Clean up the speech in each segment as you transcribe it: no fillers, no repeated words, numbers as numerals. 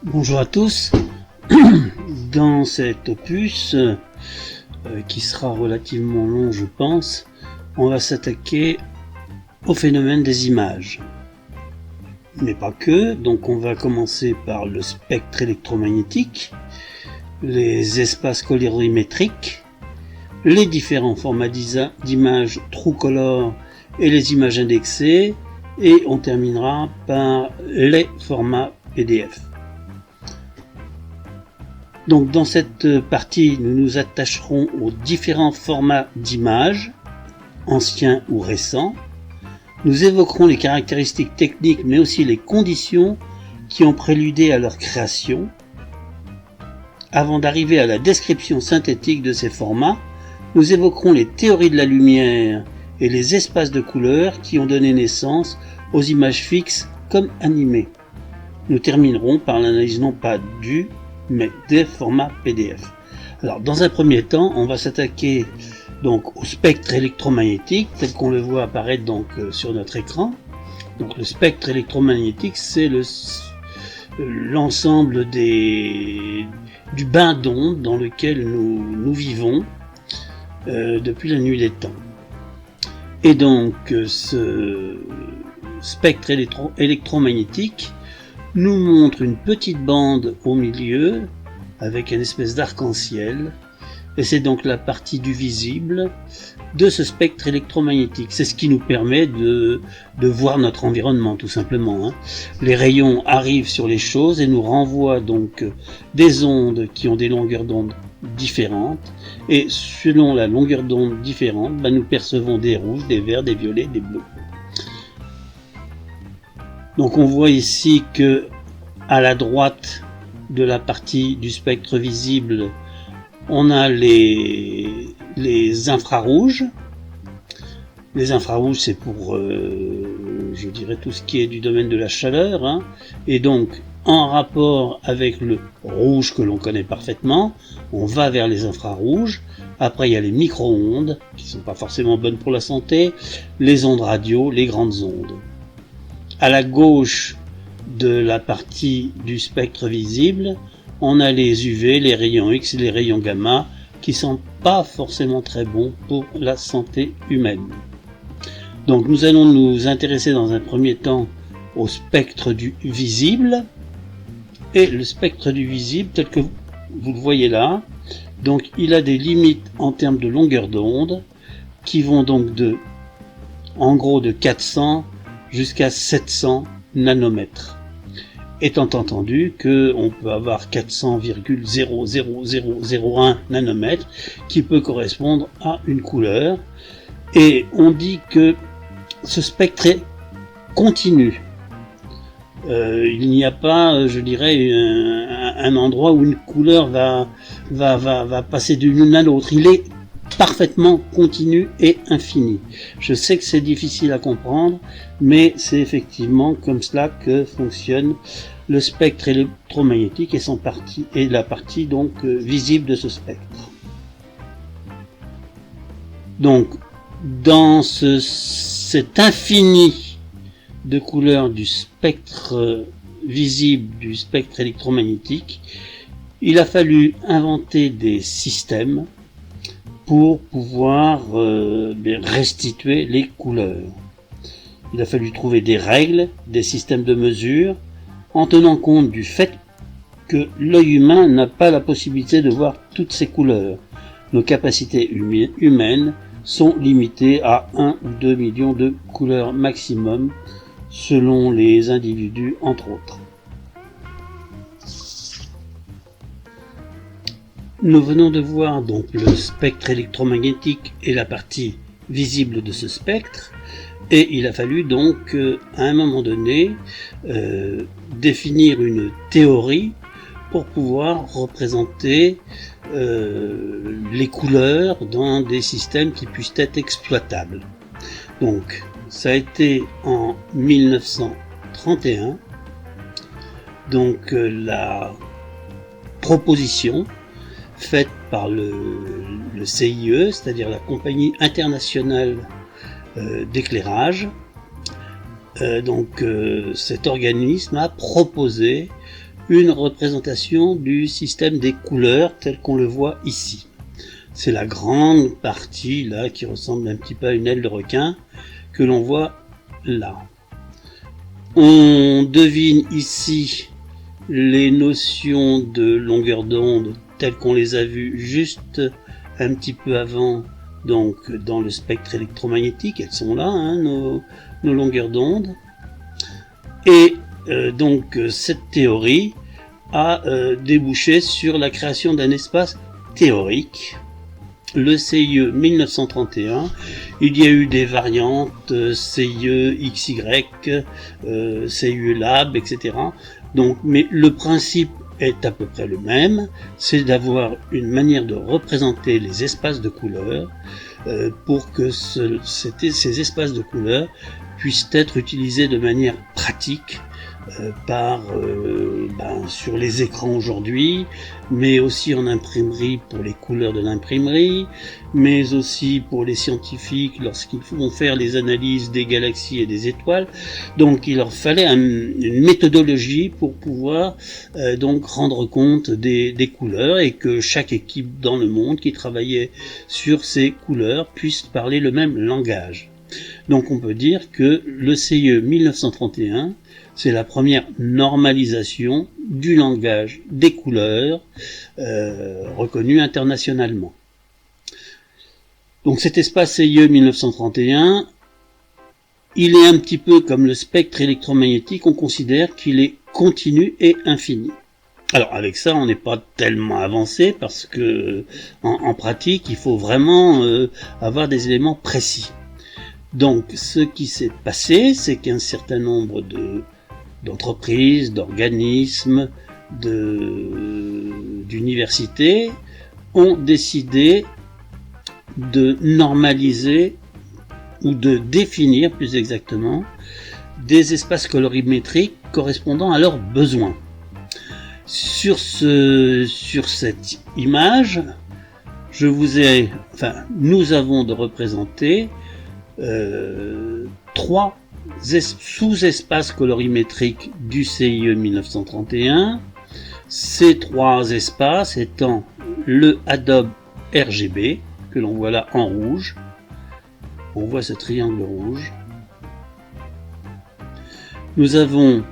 Bonjour à tous. Dans cet opus, qui sera relativement long je pense, on va s'attaquer au phénomène des images. Mais pas que, donc on va commencer par le spectre électromagnétique, les espaces colorimétriques, les différents formats d'images True Color et les images indexées, et on terminera par les formats PDF. Donc dans cette partie, nous nous attacherons aux différents formats d'images, anciens ou récents. Nous évoquerons les caractéristiques techniques mais aussi les conditions qui ont préludé à leur création. Avant d'arriver à la description synthétique de ces formats, nous évoquerons les théories de la lumière et les espaces de couleurs qui ont donné naissance aux images fixes comme animées. Nous terminerons par l'analyse non pas du, mais des formats PDF. Alors, dans un premier temps, on va s'attaquer donc au spectre électromagnétique, tel qu'on le voit apparaître donc sur notre écran. Donc, le spectre électromagnétique, c'est l'ensemble du bain d'ondes dans lequel nous vivons depuis la nuit des temps. Et donc, ce spectre électromagnétique nous montre une petite bande au milieu avec une espèce d'arc-en-ciel, et c'est donc la partie du visible de ce spectre électromagnétique. C'est ce qui nous permet de voir notre environnement tout simplement, hein. Les rayons arrivent sur les choses et nous renvoient donc des ondes qui ont des longueurs d'onde différentes, et selon la longueur d'onde différente, nous percevons des rouges, des verts, des violets, des bleus. Donc on voit ici que à la droite de la partie du spectre visible, on a les infrarouges. Les infrarouges, c'est pour, je dirais, tout ce qui est du domaine de la chaleur, hein. Et donc, en rapport avec le rouge que l'on connaît parfaitement, on va vers les infrarouges. Après, il y a les micro-ondes, qui ne sont pas forcément bonnes pour la santé, les ondes radio, les grandes ondes. À la gauche de la partie du spectre visible, on a les UV, les rayons X et les rayons gamma, qui sont pas forcément très bons pour la santé humaine. Donc nous allons nous intéresser dans un premier temps au spectre du visible. Et le spectre du visible, tel que vous le voyez là, donc il a des limites en termes de longueur d'onde, qui vont donc en gros de 400 jusqu'à 700 nanomètres. Étant entendu qu'on peut avoir 400,00001 nanomètres qui peut correspondre à une couleur. Et on dit que ce spectre est continu. Il n'y a pas, je dirais, un endroit où une couleur va passer d'une l'une à l'autre. Il est parfaitement continu et infini. Je sais que c'est difficile à comprendre, mais c'est effectivement comme cela que fonctionne le spectre électromagnétique et la partie donc visible de ce spectre. Donc, dans cet infini de couleurs du spectre visible, du spectre électromagnétique, il a fallu inventer des systèmes pour pouvoir restituer les couleurs. Il a fallu trouver des règles, des systèmes de mesure, en tenant compte du fait que l'œil humain n'a pas la possibilité de voir toutes ces couleurs. Nos capacités humaines sont limitées à 1 ou 2 millions de couleurs maximum, selon les individus entre autres. Nous venons de voir donc le spectre électromagnétique et la partie visible de ce spectre, et il a fallu donc à un moment donné définir une théorie pour pouvoir représenter les couleurs dans des systèmes qui puissent être exploitables. Donc ça a été en 1931 donc la proposition faite par le CIE, c'est-à-dire la Compagnie internationale d'éclairage. Cet organisme a proposé une représentation du système des couleurs tel qu'on le voit ici. C'est la grande partie là qui ressemble un petit peu à une aile de requin que l'on voit là. On devine ici les notions de longueur d'onde telles qu'on les a vues juste un petit peu avant, donc dans le spectre électromagnétique. Elles sont là, hein, nos longueurs d'onde. Et donc cette théorie a débouché sur la création d'un espace théorique, le CIE 1931. Il y a eu des variantes CIE XY, CIE Lab, etc. Donc, mais le principe est à peu près le même, c'est d'avoir une manière de représenter les espaces de couleurs pour que ces espaces de couleurs puissent être utilisés de manière pratique sur les écrans aujourd'hui, mais aussi en imprimerie pour les couleurs de l'imprimerie, mais aussi pour les scientifiques lorsqu'ils vont faire les analyses des galaxies et des étoiles. Donc il leur fallait une méthodologie pour pouvoir donc rendre compte des couleurs, et que chaque équipe dans le monde qui travaillait sur ces couleurs puisse parler le même langage. Donc on peut dire que le CIE 1931, c'est la première normalisation du langage des couleurs reconnu internationalement. Donc cet espace CIE 1931, il est un petit peu comme le spectre électromagnétique, on considère qu'il est continu et infini. Alors avec ça, on n'est pas tellement avancé parce que en pratique, il faut vraiment avoir des éléments précis. Donc ce qui s'est passé, c'est qu'un certain nombre d'entreprises, d'organismes, d'universités ont décidé de normaliser ou de définir plus exactement des espaces colorimétriques correspondant à leurs besoins. Sur cette image, nous avons de représenter 3 sous-espaces colorimétriques du CIE 1931. Ces 3 espaces étant le Adobe RGB, que l'on voit là en rouge. On voit ce triangle rouge. Nous avons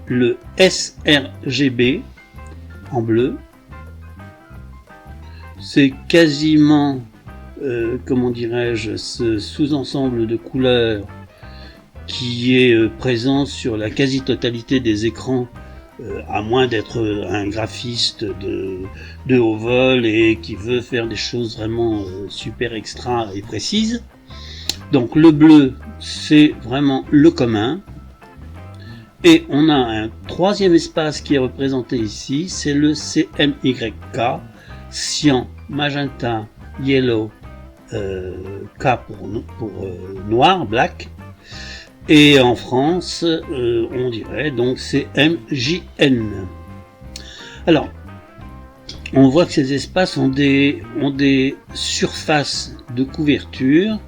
le sRGB en bleu. C'est quasiment, ce sous-ensemble de couleurs qui est présent sur la quasi-totalité des écrans, à moins d'être un graphiste de haut vol et qui veut faire des choses vraiment super extra et précises. Donc le bleu, c'est vraiment le commun. Et on a un troisième espace qui est représenté ici, c'est le CMYK, cyan, magenta, yellow, K pour noir, black. Et en France, on dirait donc c'est MJN. Alors, on voit que ces espaces ont des surfaces de couverture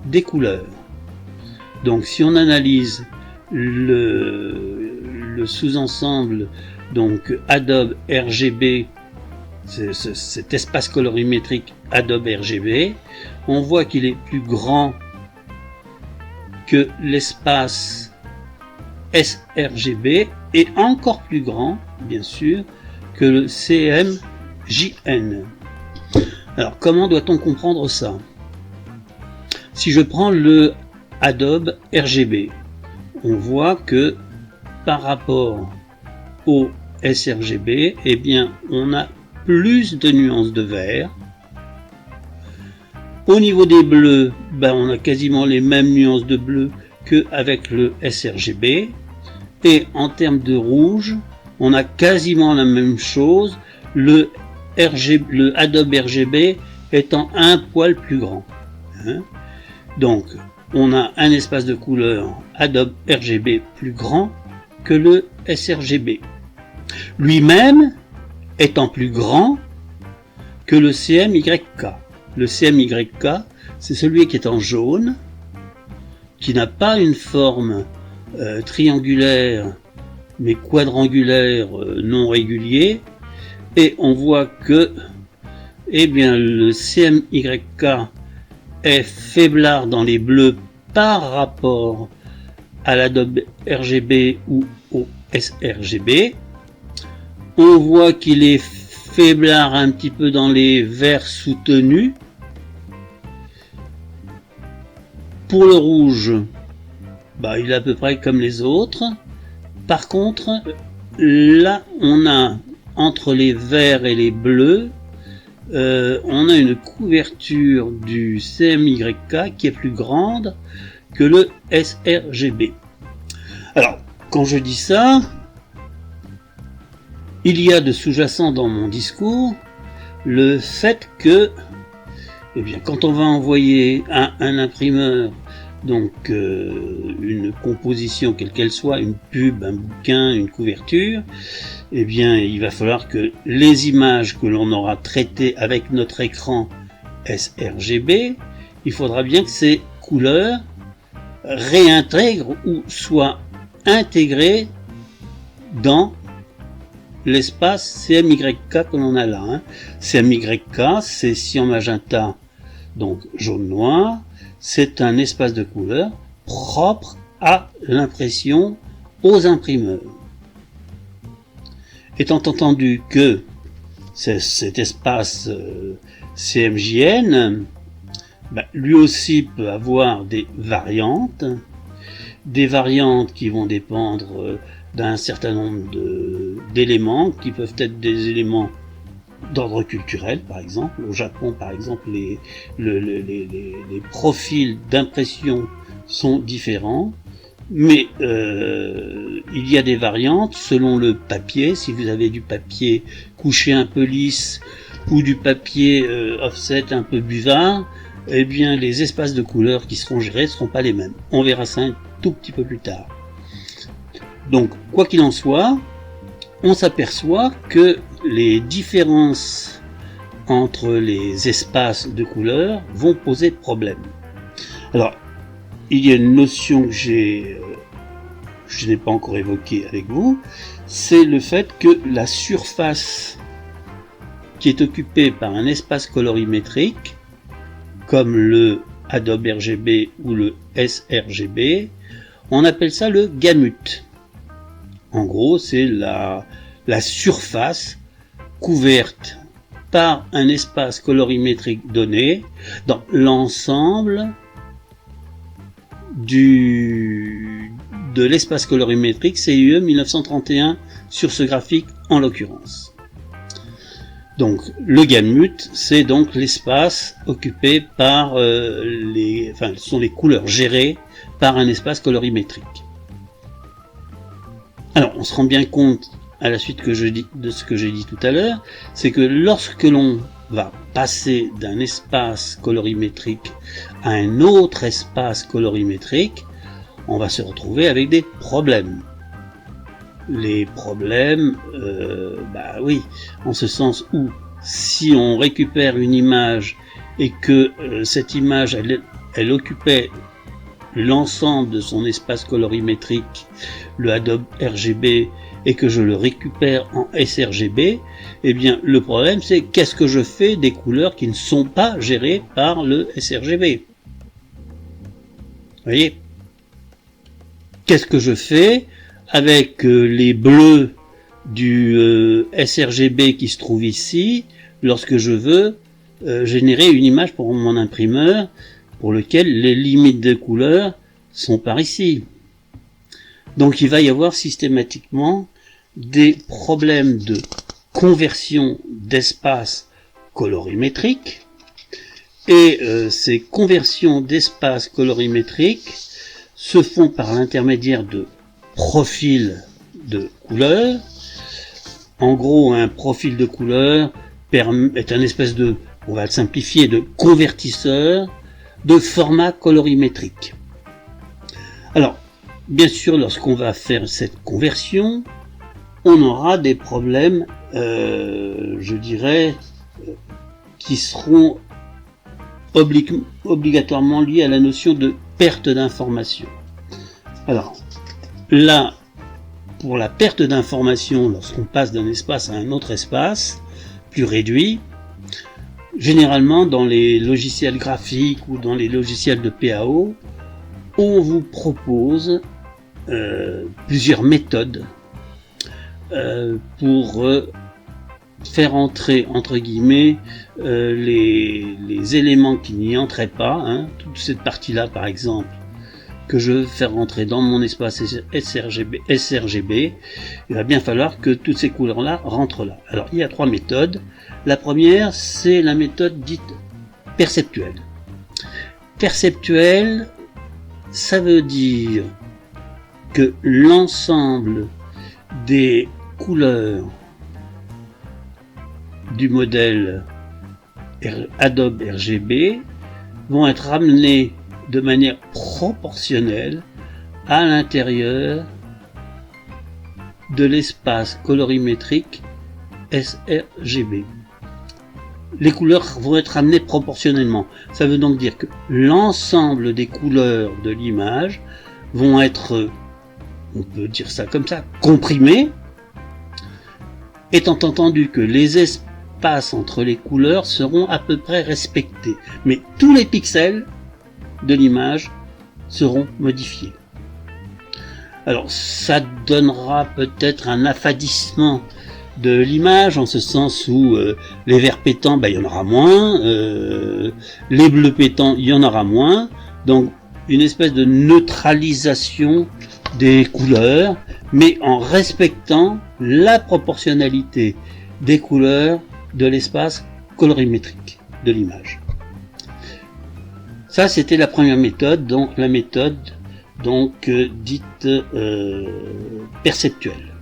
des couleurs. Donc si on analyse le sous-ensemble, donc Adobe RGB, cet espace colorimétrique Adobe RGB, on voit qu'il est plus grand que l'espace sRGB et encore plus grand, bien sûr, que le CMJN. Alors, comment doit-on comprendre ça? Si je prends le Adobe RGB, on voit que par rapport au sRGB, eh bien, on a plus de nuances de vert. Au niveau des bleus, on a quasiment les mêmes nuances de bleu qu'avec le sRGB. Et en termes de rouge, on a quasiment la même chose, le Adobe RGB étant un poil plus grand. Donc, on a un espace de couleur Adobe RGB plus grand que le sRGB. Lui-même étant plus grand que le CMYK. Le CMYK, c'est celui qui est en jaune, qui n'a pas une forme triangulaire mais quadrangulaire non régulier, et on voit que eh bien, le CMYK est faiblard dans les bleus par rapport à l'Adobe RGB ou au sRGB. On voit qu'il est faiblard un petit peu dans les verts soutenus. Pour le rouge, il est à peu près comme les autres. Par contre, là, on a entre les verts et les bleus, on a une couverture du CMYK qui est plus grande que le sRGB. Alors, quand je dis ça, il y a de sous-jacent dans mon discours le fait que, eh bien, quand on va envoyer à un imprimeur donc une composition quelle qu'elle soit, une pub, un bouquin, une couverture, eh bien il va falloir que les images que l'on aura traitées avec notre écran sRGB, il faudra bien que ces couleurs réintègrent ou soient intégrées dans l'espace CMYK que l'on a là. CMYK, c'est cyan magenta, donc jaune-noir. C'est un espace de couleur propre à l'impression aux imprimeurs. Étant entendu que cet espace CMJN, lui aussi peut avoir des variantes qui vont dépendre d'un certain nombre d'éléments, qui peuvent être des éléments d'ordre culturel, par exemple. Au Japon, par exemple, les profils d'impression sont différents, mais il y a des variantes selon le papier. Si vous avez du papier couché un peu lisse ou du papier offset un peu buvard, eh bien les espaces de couleurs qui seront gérés ne seront pas les mêmes. On verra ça un tout petit peu plus tard. Donc, quoi qu'il en soit, on s'aperçoit que les différences entre les espaces de couleurs vont poser problème. Alors, il y a une notion que je n'ai pas encore évoquée avec vous, c'est le fait que la surface qui est occupée par un espace colorimétrique, comme le Adobe RGB ou le sRGB, on appelle ça le gamut. En gros, c'est la surface couverte par un espace colorimétrique donné dans l'ensemble de l'espace colorimétrique CIE 1931 sur ce graphique en l'occurrence. Donc le gamut, c'est donc l'espace occupé par ce sont les couleurs gérées par un espace colorimétrique. Alors on se rend bien compte à la suite de ce que j'ai dit tout à l'heure, c'est que lorsque l'on va passer d'un espace colorimétrique à un autre espace colorimétrique, on va se retrouver avec des problèmes. Les problèmes, oui, en ce sens où si on récupère une image et que cette image elle occupait l'ensemble de son espace colorimétrique, le Adobe RGB, et que je le récupère en sRGB, eh bien le problème c'est qu'est-ce que je fais des couleurs qui ne sont pas gérées par le sRGB. Vous voyez, qu'est-ce que je fais avec les bleus du sRGB qui se trouve ici lorsque je veux générer une image pour mon imprimeur pour lequel les limites de couleurs sont par ici. Donc il va y avoir systématiquement des problèmes de conversion d'espace colorimétrique, et ces conversions d'espace colorimétrique se font par l'intermédiaire de profils de couleurs. En gros, un profil de couleur est un espèce de, on va le simplifier, de convertisseur de format colorimétrique. Alors, bien sûr, lorsqu'on va faire cette conversion, on aura des problèmes, je dirais, qui seront obligatoirement liés à la notion de perte d'information. Alors, là, pour la perte d'information lorsqu'on passe d'un espace à un autre espace, plus réduit. Généralement, dans les logiciels graphiques ou dans les logiciels de PAO, on vous propose plusieurs méthodes pour faire entrer, entre guillemets, les éléments qui n'y entraient pas, hein, toute cette partie-là par exemple, que je veux faire rentrer dans mon espace sRGB, il va bien falloir que toutes ces couleurs-là rentrent là. Alors il y a 3 méthodes. La première, c'est la méthode dite perceptuelle. Perceptuelle, ça veut dire que l'ensemble des couleurs du modèle Adobe RGB vont être ramenées de manière proportionnelle à l'intérieur de l'espace colorimétrique sRGB. Les couleurs vont être ramenées proportionnellement. Ça veut donc dire que l'ensemble des couleurs de l'image vont être, on peut dire ça comme ça, comprimées, étant entendu que les espaces entre les couleurs seront à peu près respectés. Mais tous les pixels de l'image seront modifiés. Alors ça donnera peut-être un affadissement de l'image, en ce sens où les verts pétants, il y en aura moins, les bleus pétants, il y en aura moins, donc une espèce de neutralisation des couleurs, mais en respectant la proportionnalité des couleurs de l'espace colorimétrique de l'image. Ça, c'était la première méthode, donc la méthode dite perceptuelle.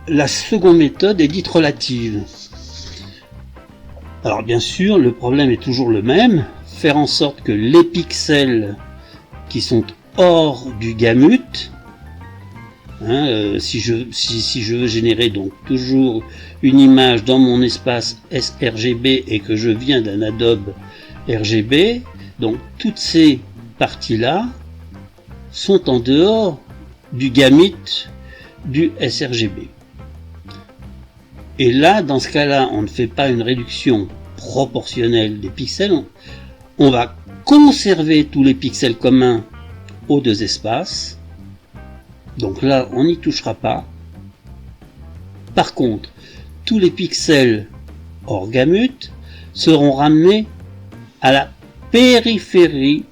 La seconde méthode est dite relative. Alors bien sûr, le problème est toujours le même, faire en sorte que les pixels qui sont hors du gamut, si je veux générer donc toujours une image dans mon espace sRGB et que je viens d'un Adobe RGB, donc toutes ces parties-là sont en dehors du gamut du sRGB. Et là, dans ce cas-là, on ne fait pas une réduction proportionnelle des pixels, on va conserver tous les pixels communs aux deux espaces. Donc là, on n'y touchera pas. Par contre, tous les pixels hors gamut seront ramenés à la périphérie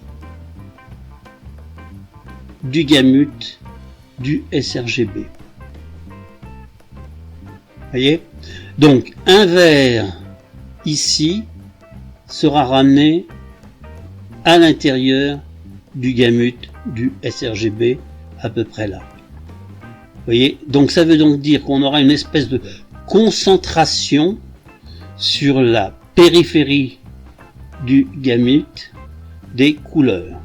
du gamut du sRGB. Voyez ? Donc un vert ici sera ramené à l'intérieur du gamut du sRGB, à peu près là. Voyez ? Donc ça veut donc dire qu'on aura une espèce de concentration sur la périphérie du gamut des couleurs.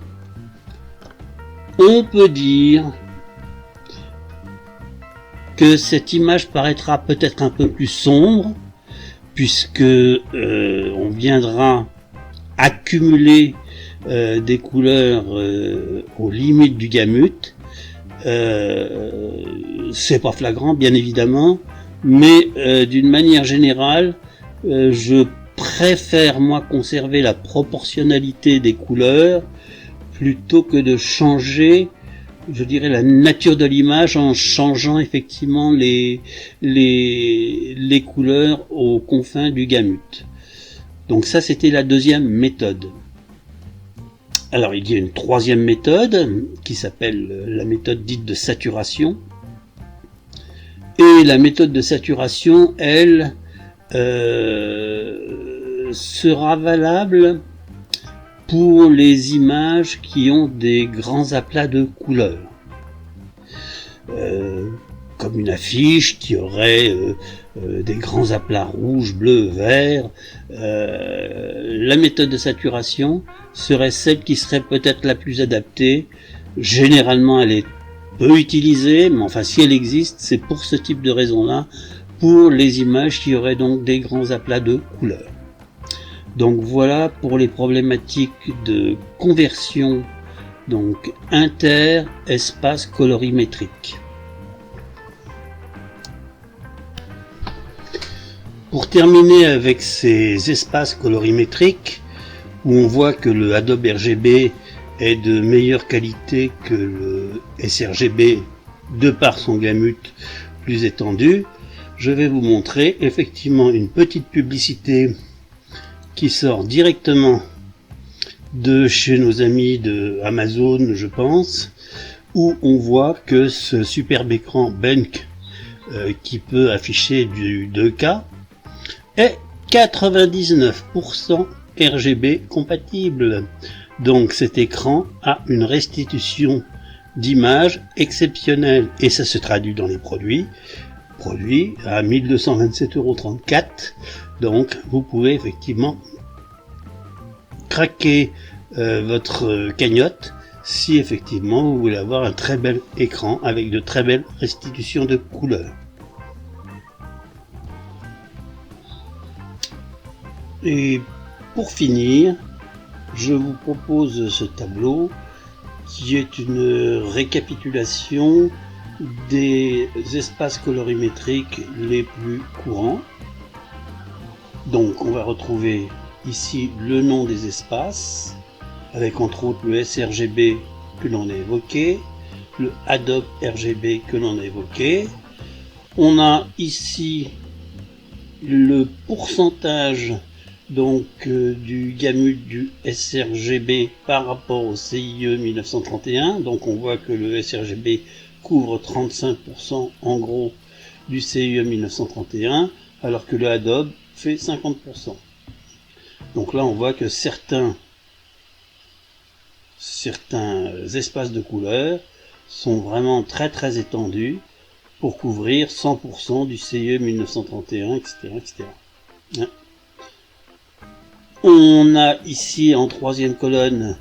On peut dire que cette image paraîtra peut-être un peu plus sombre, puisque on viendra accumuler des couleurs aux limites du gamut. C'est pas flagrant, bien évidemment, mais d'une manière générale, je préfère moi conserver la proportionnalité des couleurs plutôt que de changer, je dirais, la nature de l'image en changeant effectivement les couleurs aux confins du gamut. Donc ça, c'était la deuxième méthode. Alors il y a une troisième méthode qui s'appelle la méthode dite de saturation. Et la méthode de saturation, elle, sera valable pour les images qui ont des grands aplats de couleurs. Comme une affiche qui aurait des grands aplats rouge, bleu, vert. La méthode de saturation serait celle qui serait peut-être la plus adaptée. Généralement, elle est peu utilisée, mais enfin, si elle existe, c'est pour ce type de raison-là, pour les images qui auraient donc des grands aplats de couleurs. Donc voilà pour les problématiques de conversion Donc inter-espace colorimétrique. Pour terminer avec ces espaces colorimétriques, où on voit que le Adobe RGB est de meilleure qualité que le sRGB de par son gamut plus étendu, je vais vous montrer effectivement une petite publicité qui sort directement de chez nos amis de Amazon, je pense, où on voit que ce superbe écran Benq qui peut afficher du 2K est 99% RGB compatible. Donc cet écran a une restitution d'image exceptionnelle et ça se traduit dans les produits à 1227,34 €. Donc vous pouvez effectivement craquer votre cagnotte si effectivement vous voulez avoir un très bel écran avec de très belles restitutions de couleurs. Et pour finir, je vous propose ce tableau qui est une récapitulation des espaces colorimétriques les plus courants. Donc on va retrouver ici le nom des espaces, avec entre autres le sRGB que l'on a évoqué, le Adobe RGB que l'on a évoqué. On a ici le pourcentage donc du gamut du sRGB par rapport au CIE 1931. Donc on voit que le sRGB couvre 35% en gros du CIE 1931, alors que le Adobe fait 50%. Donc là on voit que certains espaces de couleurs sont vraiment très étendus pour couvrir 100% du CIE 1931, etc. etc. On a ici en troisième colonne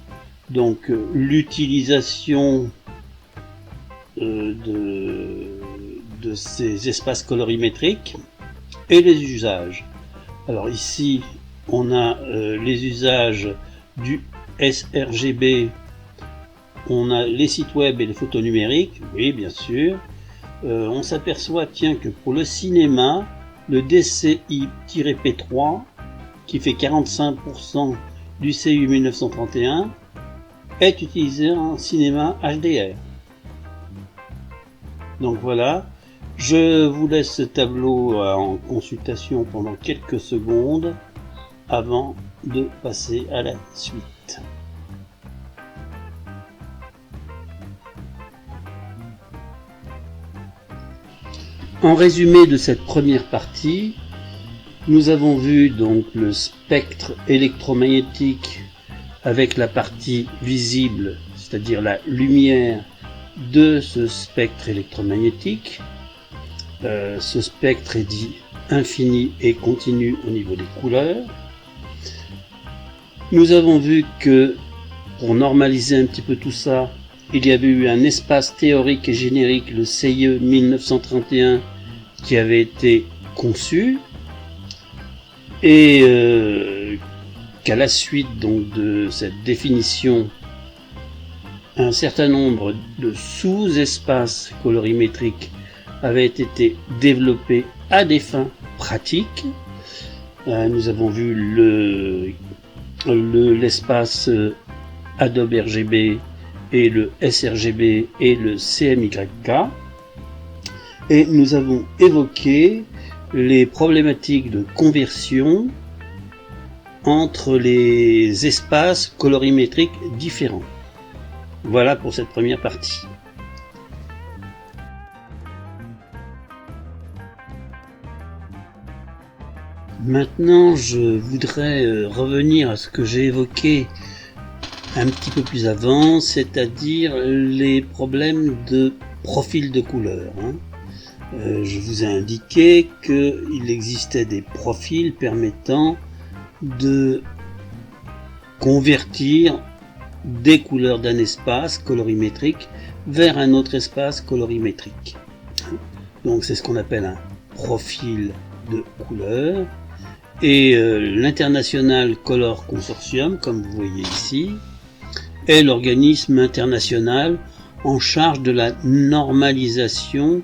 donc l'utilisation de ces espaces colorimétriques et les usages. Alors ici on a les usages du sRGB, on a les sites web et les photos numériques, oui bien sûr. On s'aperçoit tiens que pour le cinéma, le DCI-P3 qui fait 45% du CIE 1931 est utilisé en cinéma HDR. Donc voilà, je vous laisse ce tableau en consultation pendant quelques secondes avant de passer à la suite. En résumé de cette première partie, nous avons vu donc le spectre électromagnétique avec la partie visible, c'est-à-dire la lumière de ce spectre électromagnétique. Ce spectre est dit infini et continu au niveau des couleurs. Nous avons vu que pour normaliser un petit peu tout ça, il y avait eu un espace théorique et générique, le CIE 1931, qui avait été conçu et qu'à la suite donc de cette définition, un certain nombre de sous-espaces colorimétriques avaient été développés à des fins pratiques. Nous avons vu l'espace Adobe RGB et le sRGB et le CMYK, et nous avons évoqué les problématiques de conversion entre les espaces colorimétriques différents. Voilà pour cette première partie. Maintenant, je voudrais revenir à ce que j'ai évoqué un petit peu plus avant, c'est-à-dire les problèmes de profil de couleur. Je vous ai indiqué qu'il existait des profils permettant de convertir des couleurs d'un espace colorimétrique vers un autre espace colorimétrique. Donc c'est ce qu'on appelle un profil de couleur. Et l'International Color Consortium, comme vous voyez ici, est l'organisme international en charge de la normalisation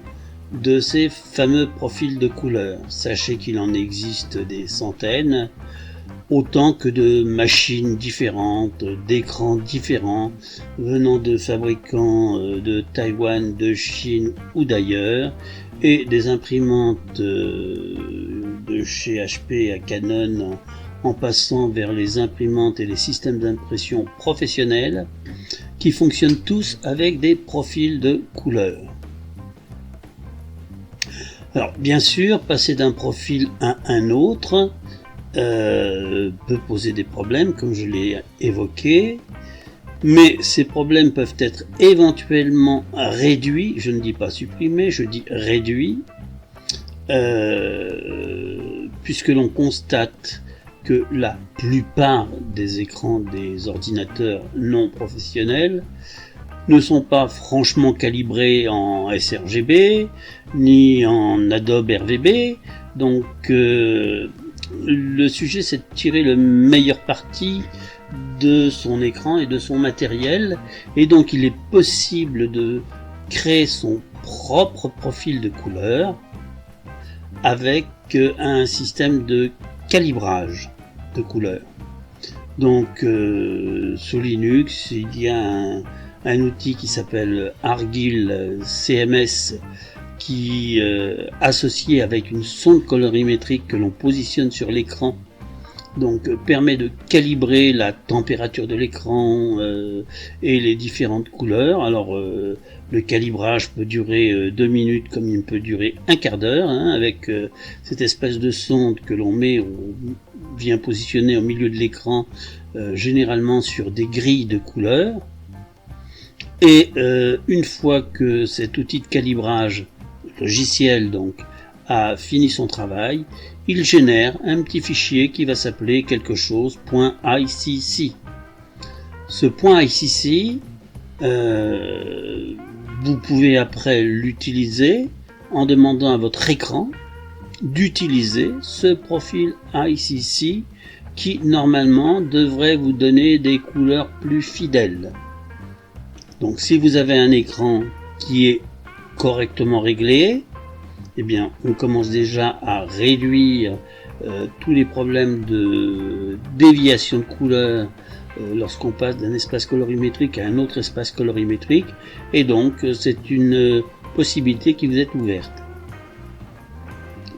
de ces fameux profils de couleurs. Sachez qu'il en existe des centaines, autant que de machines différentes, d'écrans différents, venant de fabricants de Taïwan, de Chine ou d'ailleurs, et des imprimantes de chez HP à Canon, en passant vers les imprimantes et les systèmes d'impression professionnels, qui fonctionnent tous avec des profils de couleurs. Alors, bien sûr, passer d'un profil à un autre peut poser des problèmes, comme je l'ai évoqué, mais ces problèmes peuvent être éventuellement réduits, je ne dis pas supprimés, je dis réduits, puisque l'on constate que la plupart des écrans des ordinateurs non professionnels ne sont pas franchement calibrés en sRGB, ni en Adobe RVB, donc le sujet c'est de tirer le meilleur parti de son écran et de son matériel, et donc il est possible de créer son propre profil de couleur avec un système de calibrage de couleurs. Donc sous Linux il y a un outil qui s'appelle Argil CMS qui associé avec une sonde colorimétrique que l'on positionne sur l'écran, donc permet de calibrer la température de l'écran et les différentes couleurs. Alors le calibrage peut durer 2 minutes comme il peut durer un quart d'heure, avec cette espèce de sonde que l'on vient positionner au milieu de l'écran, généralement sur des grilles de couleurs. Et une fois que cet outil de calibrage logiciel donc a fini son travail, il génère un petit fichier qui va s'appeler quelque chose .icc. Ce .icc, vous pouvez après l'utiliser en demandant à votre écran d'utiliser ce profil ICC qui normalement devrait vous donner des couleurs plus fidèles. Donc si vous avez un écran qui est correctement réglé, eh bien on commence déjà à réduire tous les problèmes de déviation de couleur lorsqu'on passe d'un espace colorimétrique à un autre espace colorimétrique, et donc c'est une possibilité qui vous est ouverte.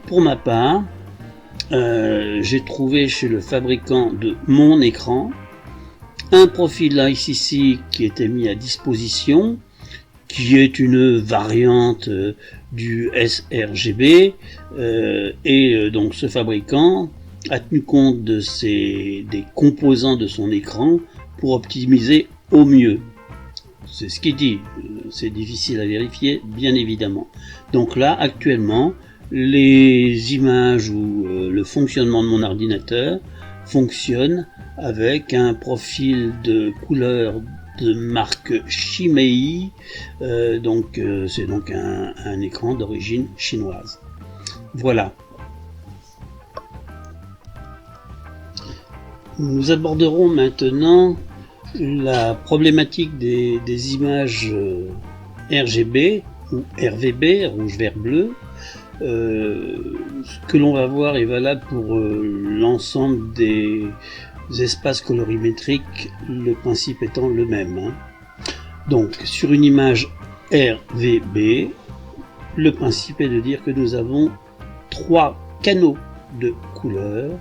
Pour ma part, j'ai trouvé chez le fabricant de mon écran un profil ICC qui était mis à disposition, qui est une variante du sRGB, et donc ce fabricant a tenu compte des composants de son écran pour optimiser au mieux. C'est ce qu'il dit, c'est difficile à vérifier bien évidemment. Donc là actuellement les images ou le fonctionnement de mon ordinateur fonctionne avec un profil de couleur de marque Shimei, c'est donc un écran d'origine chinoise. Voilà. Nous aborderons maintenant la problématique des images RGB ou RVB, rouge, vert, bleu. Ce que l'on va voir est valable pour l'ensemble des espaces colorimétriques, le principe étant le même. Donc sur une image RVB, le principe est de dire que nous avons 3 canaux de couleurs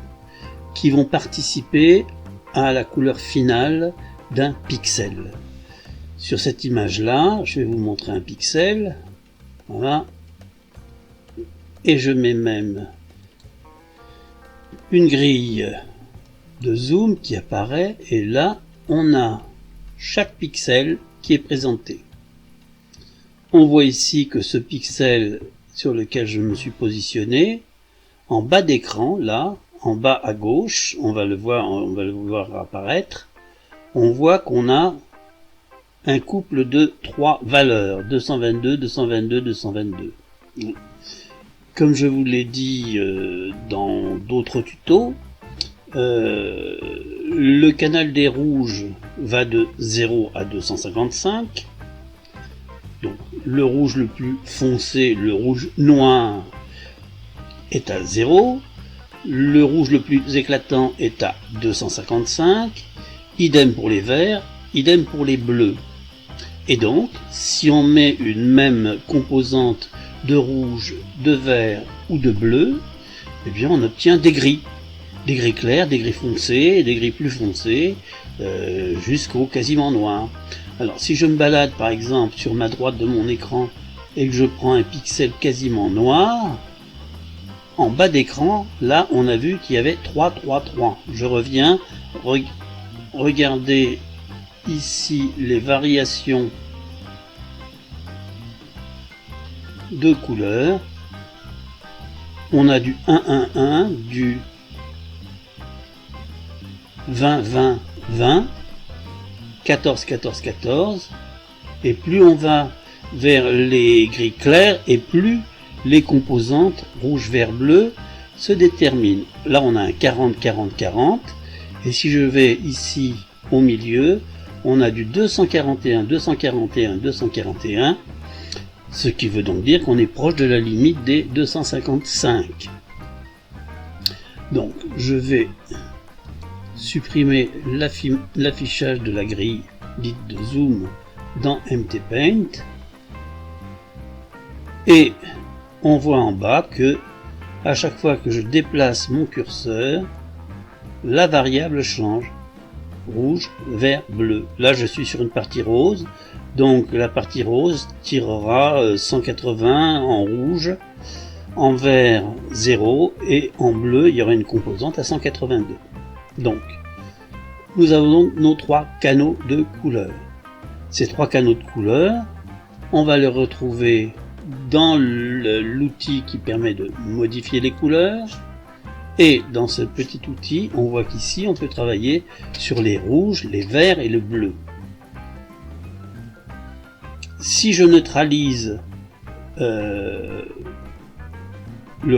qui vont participer à la couleur finale d'un pixel. Sur cette image là, je vais vous montrer un pixel, voilà, et je mets même une grille de zoom qui apparaît, et là on a chaque pixel qui est présenté. On voit ici que ce pixel sur lequel je me suis positionné, en bas d'écran, là, en bas à gauche, on va le voir apparaître, on voit qu'on a un couple de 3 valeurs, 222, 222, 222. Comme je vous l'ai dit dans d'autres tutos, Le canal des rouges va de 0 à 255. Donc le rouge le plus foncé, le rouge noir, est à 0. Le rouge le plus éclatant est à 255. Idem pour les verts, idem pour les bleus. Et donc, si on met une même composante de rouge, de vert ou de bleu, eh bien on obtient des gris. Des gris clairs, des gris foncés, des gris plus foncés, jusqu'au quasiment noir. Alors si je me balade par exemple sur ma droite de mon écran et que je prends un pixel quasiment noir, en bas d'écran, là on a vu qu'il y avait 3, 3, 3. Je reviens, regardez ici les variations de couleurs. On a du 1, 1, 1, du 20, 20, 20, 14, 14, 14, et plus on va vers les gris clairs, et plus les composantes rouge, vert, bleu se déterminent. Là on a un 40, 40, 40, et si je vais ici au milieu, on a du 241, 241, 241, ce qui veut donc dire qu'on est proche de la limite des 255. Donc je vais supprimer l'affichage de la grille dite de zoom dans MT Paint, et on voit en bas que à chaque fois que je déplace mon curseur, la variable change. Rouge, vert, bleu. Là je suis sur une partie rose, donc la partie rose tirera 180 en rouge, en vert 0, et en bleu il y aura une composante à 182. Donc, nous avons donc nos trois canaux de couleurs. Ces trois canaux de couleurs, on va les retrouver dans l'outil qui permet de modifier les couleurs. Et dans ce petit outil, on voit qu'ici, on peut travailler sur les rouges, les verts et le bleu. Si je neutralise le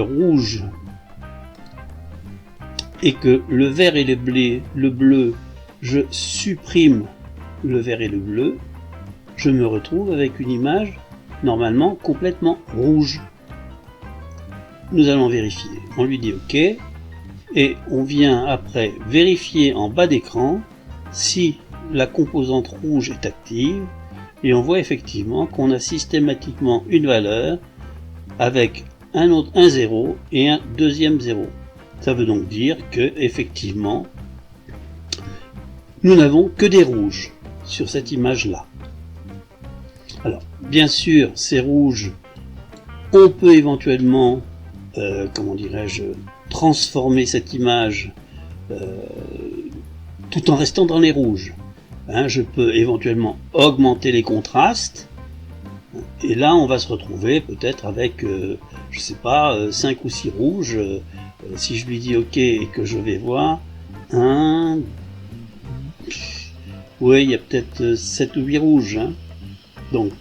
rouge et que le vert et le bleu, je supprime le vert et le bleu, je me retrouve avec une image normalement complètement rouge. Nous allons vérifier. On lui dit OK, et on vient après vérifier en bas d'écran si la composante rouge est active, et on voit effectivement qu'on a systématiquement une valeur avec un 0 et un deuxième 0. Ça veut donc dire que effectivement nous n'avons que des rouges sur cette image là. Alors bien sûr ces rouges, on peut éventuellement comment dirais-je, transformer cette image tout en restant dans les rouges. Je peux éventuellement augmenter les contrastes, et là on va se retrouver peut-être avec je sais pas 5 ou 6 rouges. Si je lui dis OK et que je vais voir oui, il y a peut-être 7 ou 8 rouges, donc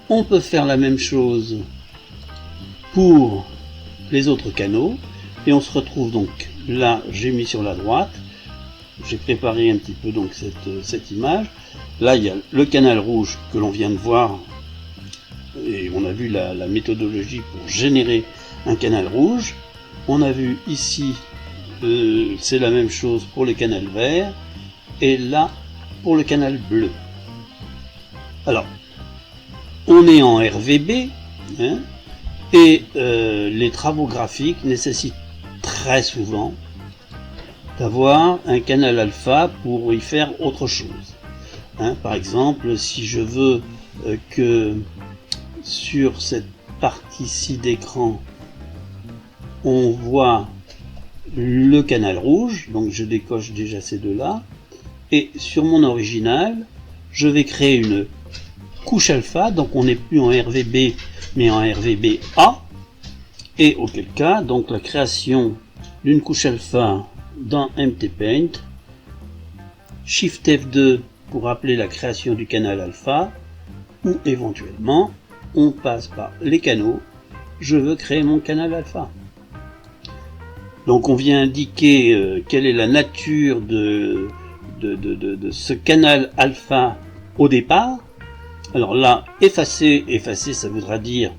on peut faire la même chose pour les autres canaux, et on se retrouve donc là, j'ai mis sur la droite, j'ai préparé un petit peu donc cette image. Là il y a le canal rouge que l'on vient de voir, et on a vu la méthodologie pour générer un canal rouge. On a vu ici c'est la même chose pour le canal vert, et là pour le canal bleu. Alors on est en RVB, et les travaux graphiques nécessitent très souvent d'avoir un canal alpha pour y faire autre chose. Par exemple, si je veux que sur cette partie-ci d'écran on voit le canal rouge, donc je décoche déjà ces deux-là, et sur mon original, je vais créer une couche alpha, donc on n'est plus en RVB mais en RVBA, et auquel cas donc la création d'une couche alpha dans MT Paint, Shift F2 pour appeler la création du canal alpha, ou éventuellement on passe par les canaux, je veux créer mon canal alpha. Donc on vient indiquer quelle est la nature de ce canal alpha au départ. Alors là, effacer ça voudra dire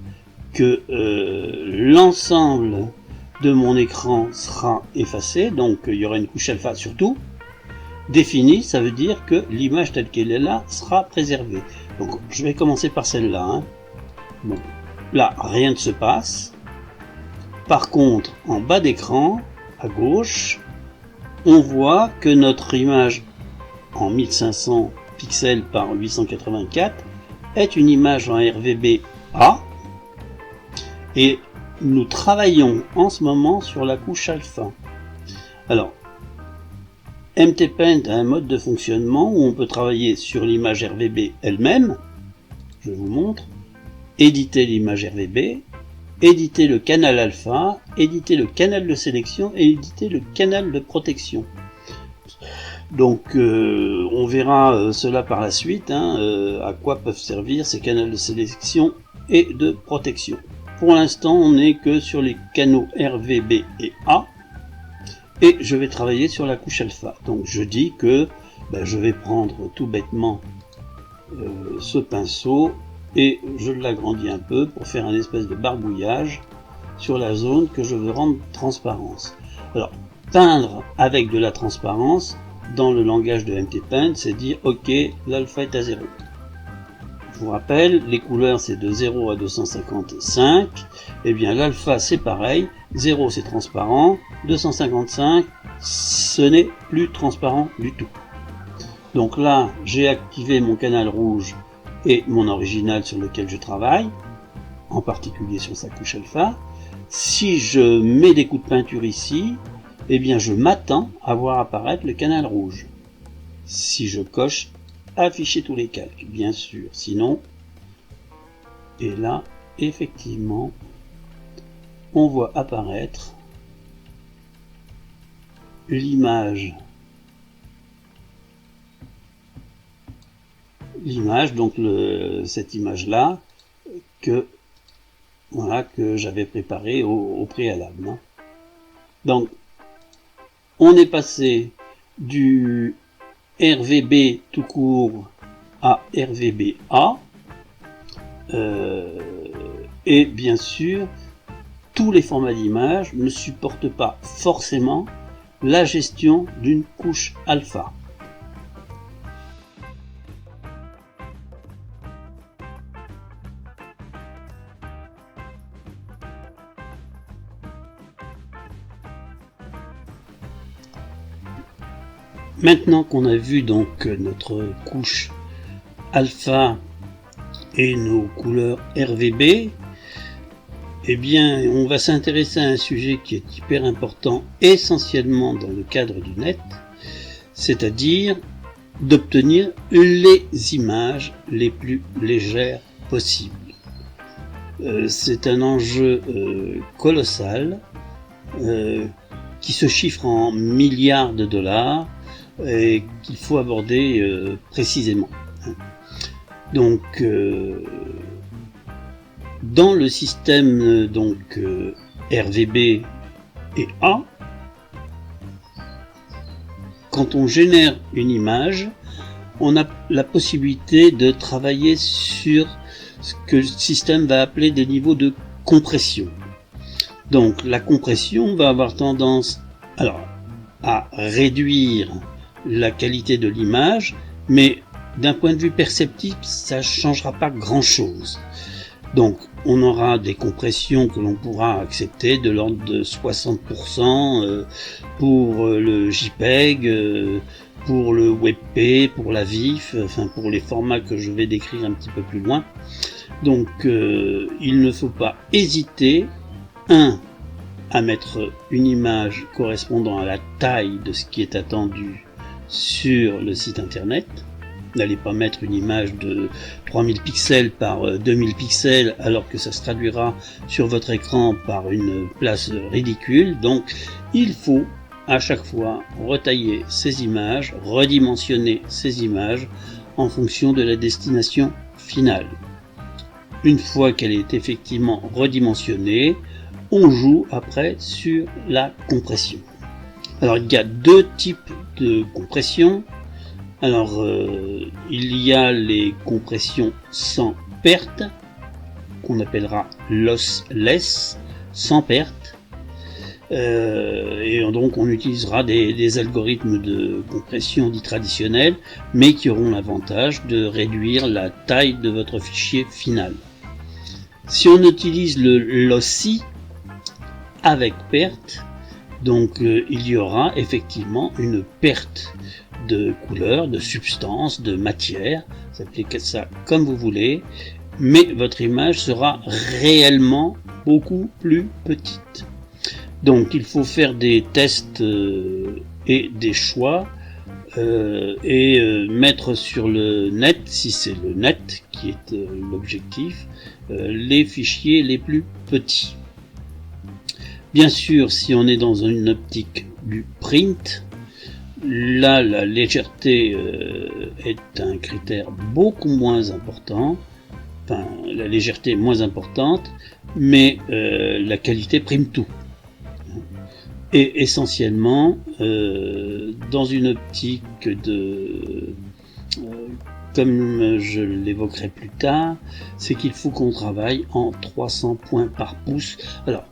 que l'ensemble de mon écran sera effacé, donc il y aura une couche alpha sur tout. Défini, ça veut dire que l'image telle qu'elle est là sera préservée. Donc je vais commencer par celle-là. Hein. Bon, là, rien ne se passe. Par contre, en bas d'écran, à gauche, on voit que notre image en 1500 pixels par 884 est une image en RVBA et nous travaillons en ce moment sur la couche alpha. Alors, MTPaint a un mode de fonctionnement où on peut travailler sur l'image RVB elle-même. Je vous montre. Éditer l'image RVB, éditer le canal alpha, éditer le canal de sélection et éditer le canal de protection. Donc on verra cela par la suite, hein, à quoi peuvent servir ces canaux de sélection et de protection. Pour l'instant on n'est que sur les canaux RVB et A et je vais travailler sur la couche alpha. Donc je dis que je vais prendre tout bêtement ce pinceau et je l'agrandis un peu pour faire un espèce de barbouillage sur la zone que je veux rendre transparence. Alors, peindre avec de la transparence, dans le langage de MTPaint, c'est dire ok, l'alpha est à 0. Je vous rappelle, les couleurs c'est de 0 à 255, et bien l'alpha c'est pareil, 0 c'est transparent, 255 ce n'est plus transparent du tout. Donc là, j'ai activé mon canal rouge et mon original sur lequel je travaille, en particulier sur sa couche alpha. Si je mets des coups de peinture ici, eh bien je m'attends à voir apparaître le canal rouge. Si je coche afficher tous les calques, bien sûr, sinon, et là, effectivement, on voit apparaître l'image, donc cette image-là, que j'avais préparée au préalable. Hein. Donc, on est passé du RVB tout court à RVBA, et bien sûr, tous les formats d'image ne supportent pas forcément la gestion d'une couche alpha. Maintenant qu'on a vu donc notre couche alpha et nos couleurs RVB, eh bien on va s'intéresser à un sujet qui est hyper important essentiellement dans le cadre du net, c'est-à-dire d'obtenir les images les plus légères possibles. C'est un enjeu colossal qui se chiffre en milliards de dollars et qu'il faut aborder précisément. Donc, dans le système RVB et A, quand on génère une image, on a la possibilité de travailler sur ce que le système va appeler des niveaux de compression. Donc, la compression va avoir tendance à réduire la qualité de l'image, mais d'un point de vue perceptible, ça ne changera pas grand-chose. Donc, on aura des compressions que l'on pourra accepter de l'ordre de 60% pour le JPEG, pour le WebP, pour la VIF, enfin pour les formats que je vais décrire un petit peu plus loin. Donc, il ne faut pas hésiter, à mettre une image correspondant à la taille de ce qui est attendu sur le site internet. N'allez pas mettre une image de 3000 pixels par 2000 pixels alors que ça se traduira sur votre écran par une place ridicule. Donc il faut à chaque fois retailler ces images, redimensionner ces images en fonction de la destination finale. Une fois qu'elle est effectivement redimensionnée, on joue après sur la compression. Alors il y a deux types de compression. Alors il y a les compressions sans perte, qu'on appellera lossless, sans perte. Et donc on utilisera des algorithmes de compression dits traditionnels, mais qui auront l'avantage de réduire la taille de votre fichier final. Si on utilise le lossy avec perte, donc il y aura effectivement une perte de couleur, de substance, de matière, vous appelez ça comme vous voulez, mais votre image sera réellement beaucoup plus petite. Donc il faut faire des tests et des choix et mettre sur le net, si c'est le net qui est l'objectif, les fichiers les plus petits. Bien sûr, si on est dans une optique du print, là la légèreté est un critère beaucoup moins important, enfin la légèreté est moins importante, mais la qualité prime tout. Et essentiellement, dans une optique de, comme je l'évoquerai plus tard, c'est qu'il faut qu'on travaille en 300 points par pouce. Alors,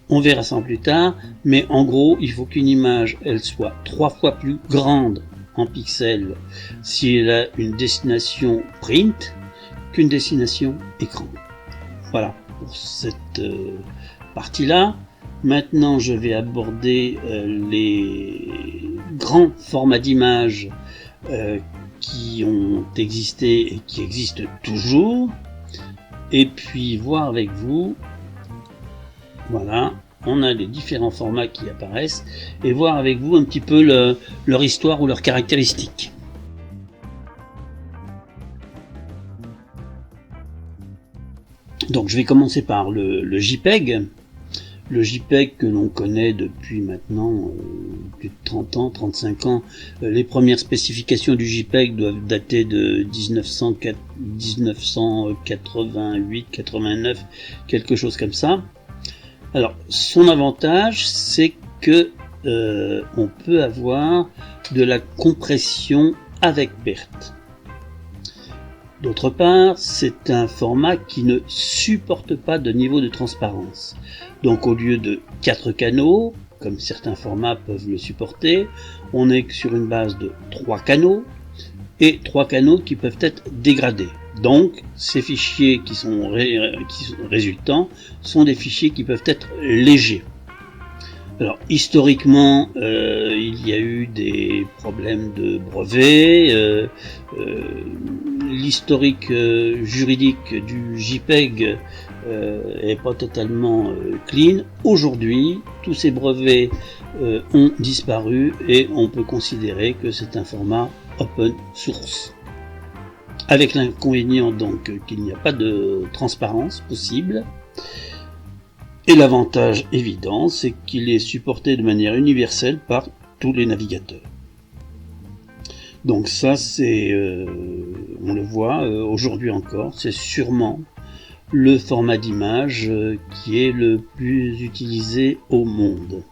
on verra ça plus tard, mais en gros, il faut qu'une image, elle soit 3 fois plus grande en pixels si elle a une destination print qu'une destination écran. Voilà pour cette partie-là. Maintenant, je vais aborder les grands formats d'images qui ont existé et qui existent toujours, et puis voir avec vous, voilà, on a les différents formats qui apparaissent, et voir avec vous un petit peu leur histoire ou leurs caractéristiques. Donc je vais commencer par le JPEG. Le JPEG que l'on connaît depuis maintenant plus de 30 ans, 35 ans, les premières spécifications du JPEG doivent dater de 1988, 89, quelque chose comme ça. Alors, son avantage, c'est que on peut avoir de la compression avec perte. D'autre part, c'est un format qui ne supporte pas de niveau de transparence. Donc au lieu de 4 canaux, comme certains formats peuvent le supporter, on est sur une base de 3 canaux, et 3 canaux qui peuvent être dégradés. Donc ces fichiers qui sont résultants sont des fichiers qui peuvent être légers. Alors historiquement, il y a eu des problèmes de brevets, l'historique juridique du JPEG est pas totalement clean. Aujourd'hui, tous ces brevets ont disparu et on peut considérer que c'est un format open source. Avec l'inconvénient donc qu'il n'y a pas de transparence possible. Et l'avantage évident, c'est qu'il est supporté de manière universelle par tous les navigateurs. Donc ça, c'est, on le voit aujourd'hui encore, c'est sûrement le format d'image qui est le plus utilisé au monde.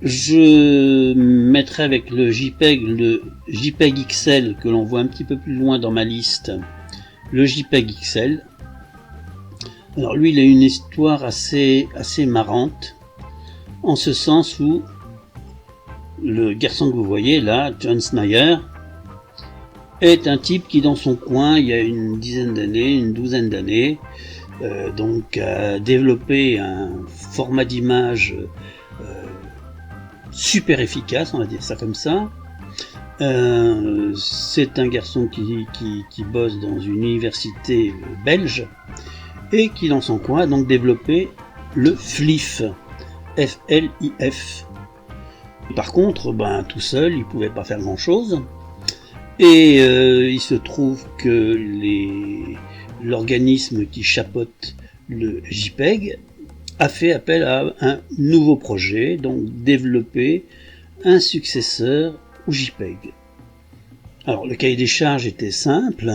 Je mettrai avec le JPEG XL que l'on voit un petit peu plus loin dans ma liste, le JPEG XL. Alors lui, il a une histoire assez marrante, en ce sens où le garçon que vous voyez là, John Snyder, est un type qui dans son coin, il y a une dizaine d'années, une douzaine d'années, donc a développé un format d'image super efficace, on va dire ça comme ça. C'est un garçon qui bosse dans une université belge, et qui dans son coin a donc développé le FLIF, F-L-I-F. Par contre, tout seul, il pouvait pas faire grand chose, et il se trouve que l'organisme qui chapeaute le JPEG a fait appel à un nouveau projet, donc développer un successeur au JPEG. Alors le cahier des charges était simple,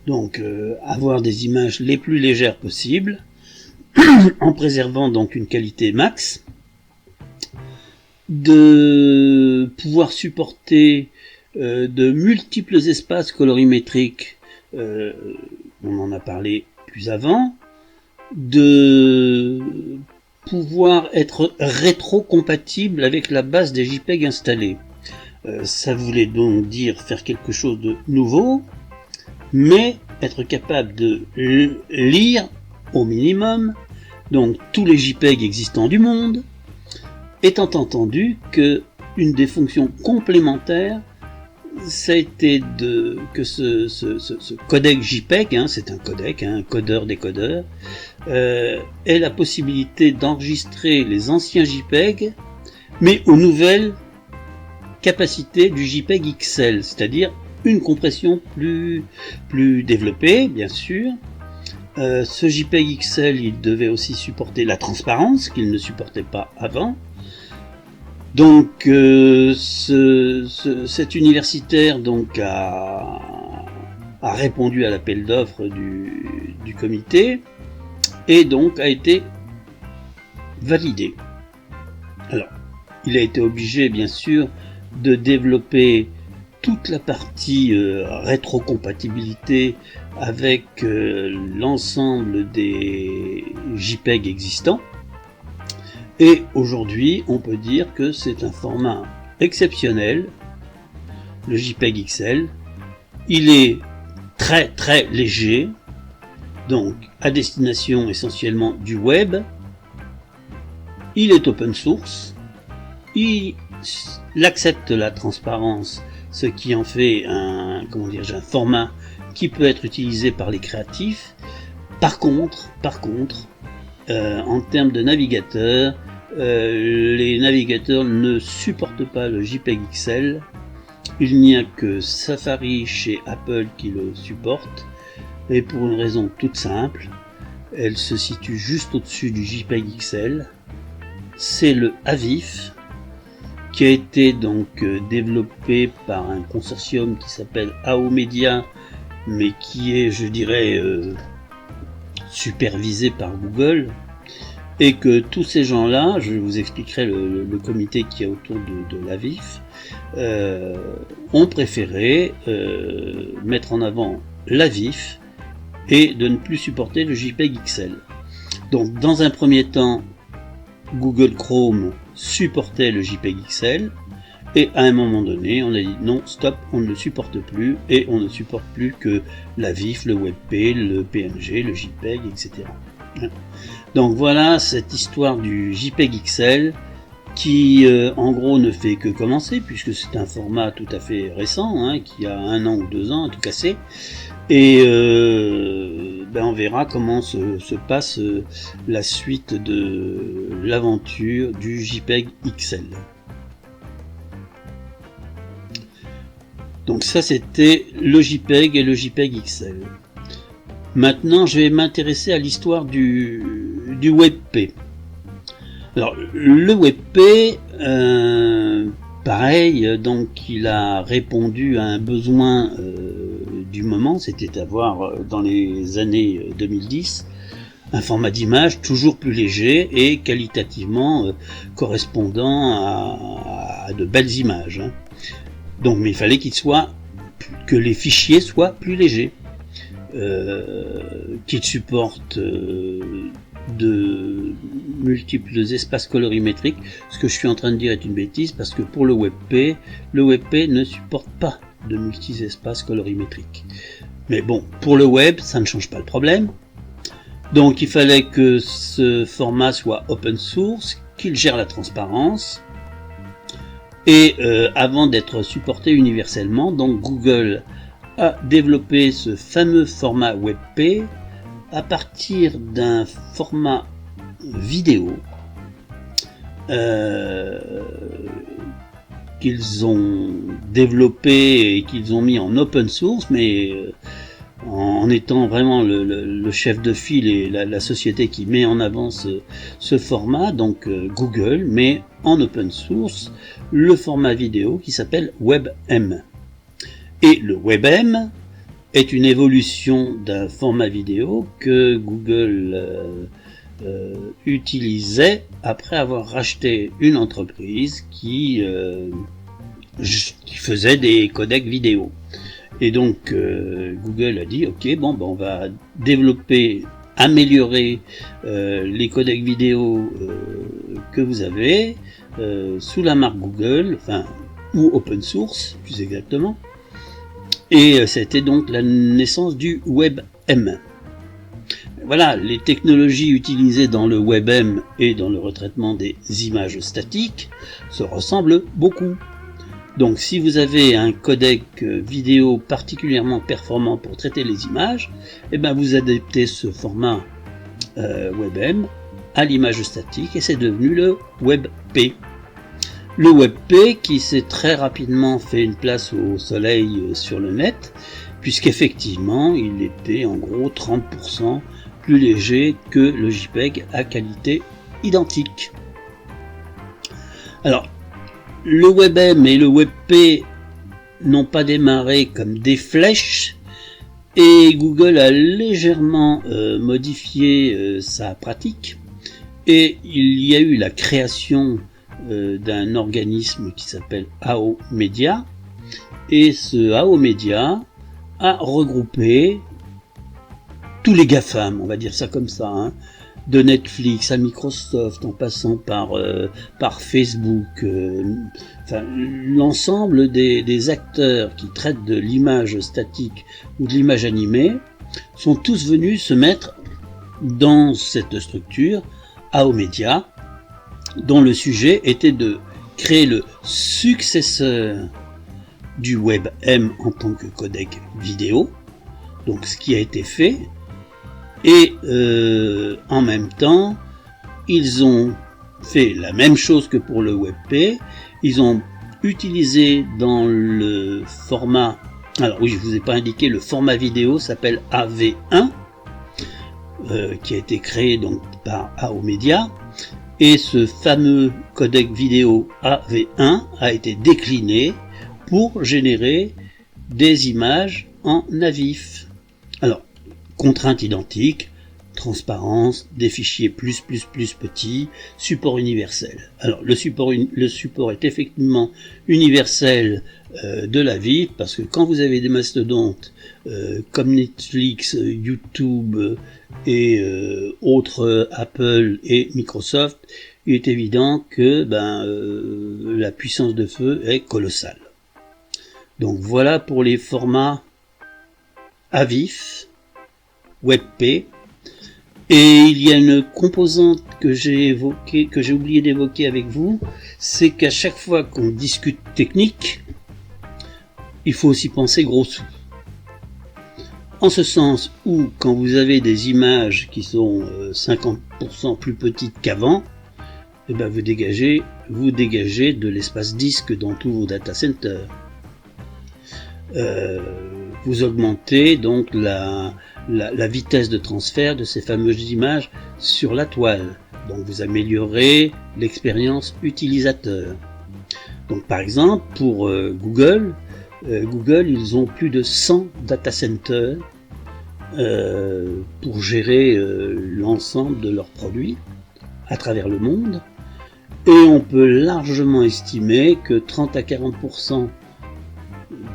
donc avoir des images les plus légères possibles, en préservant donc une qualité max, de pouvoir supporter de multiples espaces colorimétriques, on en a parlé plus avant, de pouvoir être rétro-compatible avec la base des JPEG installés. Ça voulait donc dire faire quelque chose de nouveau, mais être capable de lire au minimum donc tous les JPEG existants du monde, étant entendu que une des fonctions complémentaires, ça a été que ce codec JPEG, c'est un codec, un codeur-décodeur, ait la possibilité d'enregistrer les anciens JPEG, mais aux nouvelles capacités du JPEG XL, c'est-à-dire une compression plus développée, bien sûr. Ce JPEG XL, il devait aussi supporter la transparence, qu'il ne supportait pas avant. Donc, cet universitaire donc a répondu à l'appel d'offres du comité et donc a été validé. Alors, il a été obligé, bien sûr, de développer toute la partie rétrocompatibilité avec l'ensemble des JPEG existants. Et aujourd'hui, on peut dire que c'est un format exceptionnel, le JPEG XL. Il est très très léger, donc à destination essentiellement du web. Il est open source. Il accepte la transparence, ce qui en fait un format qui peut être utilisé par les créatifs. Par contre, en termes de navigateur, les navigateurs ne supportent pas le JPEG XL. Il n'y a que Safari chez Apple qui le supporte, et pour une raison toute simple, elle se situe juste au-dessus du JPEG XL. C'est le AVIF, qui a été donc développé par un consortium qui s'appelle AO Media, mais qui est, je dirais, supervisé par Google, et que tous ces gens-là, je vous expliquerai le comité qui est autour de l'AVIF, ont préféré mettre en avant l'AVIF et de ne plus supporter le JPEG XL. Donc dans un premier temps, Google Chrome supportait le JPEG XL, et à un moment donné, on a dit non, stop, on ne le supporte plus, et on ne supporte plus que la VIF, le WebP, le PNG, le JPEG, etc. Donc voilà cette histoire du JPEG XL qui en gros ne fait que commencer, puisque c'est un format tout à fait récent, qui a 1 an ou 2 ans à tout casser, et on verra comment se passe la suite de l'aventure du JPEG XL. Donc ça c'était le JPEG et le JPEG XL. Maintenant je vais m'intéresser à l'histoire du WebP. Alors le WebP, pareil, donc il a répondu à un besoin du moment, c'était avoir dans les années 2010 un format d'image toujours plus léger et qualitativement correspondant à de belles images. Donc, mais il fallait que les fichiers soient plus légers, qu'ils supportent de multiples espaces colorimétriques. Ce que je suis en train de dire est une bêtise, parce que pour le WebP ne supporte pas de multi-espaces colorimétriques. Mais bon, pour le web, ça ne change pas le problème. Donc il fallait que ce format soit open source, qu'il gère la transparence, et avant d'être supporté universellement, donc Google a développé ce fameux format WebP à partir d'un format vidéo qu'ils ont développé et qu'ils ont mis en open source, mais en étant vraiment le chef de file et la société qui met en avant ce format, donc Google met en open source le format vidéo qui s'appelle WebM. Et le WebM est une évolution d'un format vidéo que Google utilisait après avoir racheté une entreprise qui faisait des codecs vidéo. Et donc Google a dit ok, bon ben on va développer, améliorer les codecs vidéo que vous avez sous la marque Google, enfin ou open source plus exactement. Et c'était donc la naissance du WebM. Voilà, les technologies utilisées dans le WebM et dans le retraitement des images statiques se ressemblent beaucoup. Donc si vous avez un codec vidéo particulièrement performant pour traiter les images, eh ben vous adaptez ce format WebM à l'image statique et c'est devenu le WebP. Le WebP qui s'est très rapidement fait une place au soleil sur le net, puisqu'effectivement il était en gros 30% plus léger que le JPEG à qualité identique. Alors, le WebM et le WebP n'ont pas démarré comme des flèches et Google a légèrement modifié sa pratique et il y a eu la création d'un organisme qui s'appelle AO Media et ce AO Media a regroupé tous les GAFAM, on va dire ça comme ça, hein, de Netflix à Microsoft, en passant par Facebook, enfin, l'ensemble des acteurs qui traitent de l'image statique ou de l'image animée sont tous venus se mettre dans cette structure AO Media, dont le sujet était de créer le successeur du WebM en tant que codec vidéo, donc ce qui a été fait. Et en même temps, ils ont fait la même chose que pour le WebP. Ils ont utilisé dans le format, alors oui, je vous ai pas indiqué, le format vidéo s'appelle AV1, qui a été créé donc par AO Media. Et ce fameux codec vidéo AV1 a été décliné pour générer des images en AVIF. Alors, contraintes identiques, transparence, des fichiers plus petits, support universel. Alors le support est effectivement universel de la vie, parce que quand vous avez des mastodontes comme Netflix, YouTube et autres Apple et Microsoft, il est évident que la puissance de feu est colossale. Donc voilà pour les formats AVIF, WebP, et il y a une composante que j'ai oublié d'évoquer avec vous, c'est qu'à chaque fois qu'on discute technique, il faut aussi penser gros sous. En ce sens où, quand vous avez des images qui sont 50% plus petites qu'avant, eh ben vous dégagez de l'espace disque dans tous vos data centers. Vous augmentez donc la vitesse de transfert de ces fameuses images sur la toile. Donc vous améliorez l'expérience utilisateur. Donc par exemple pour Google, ils ont plus de 100 data centers pour gérer l'ensemble de leurs produits à travers le monde. Et on peut largement estimer que 30 à 40%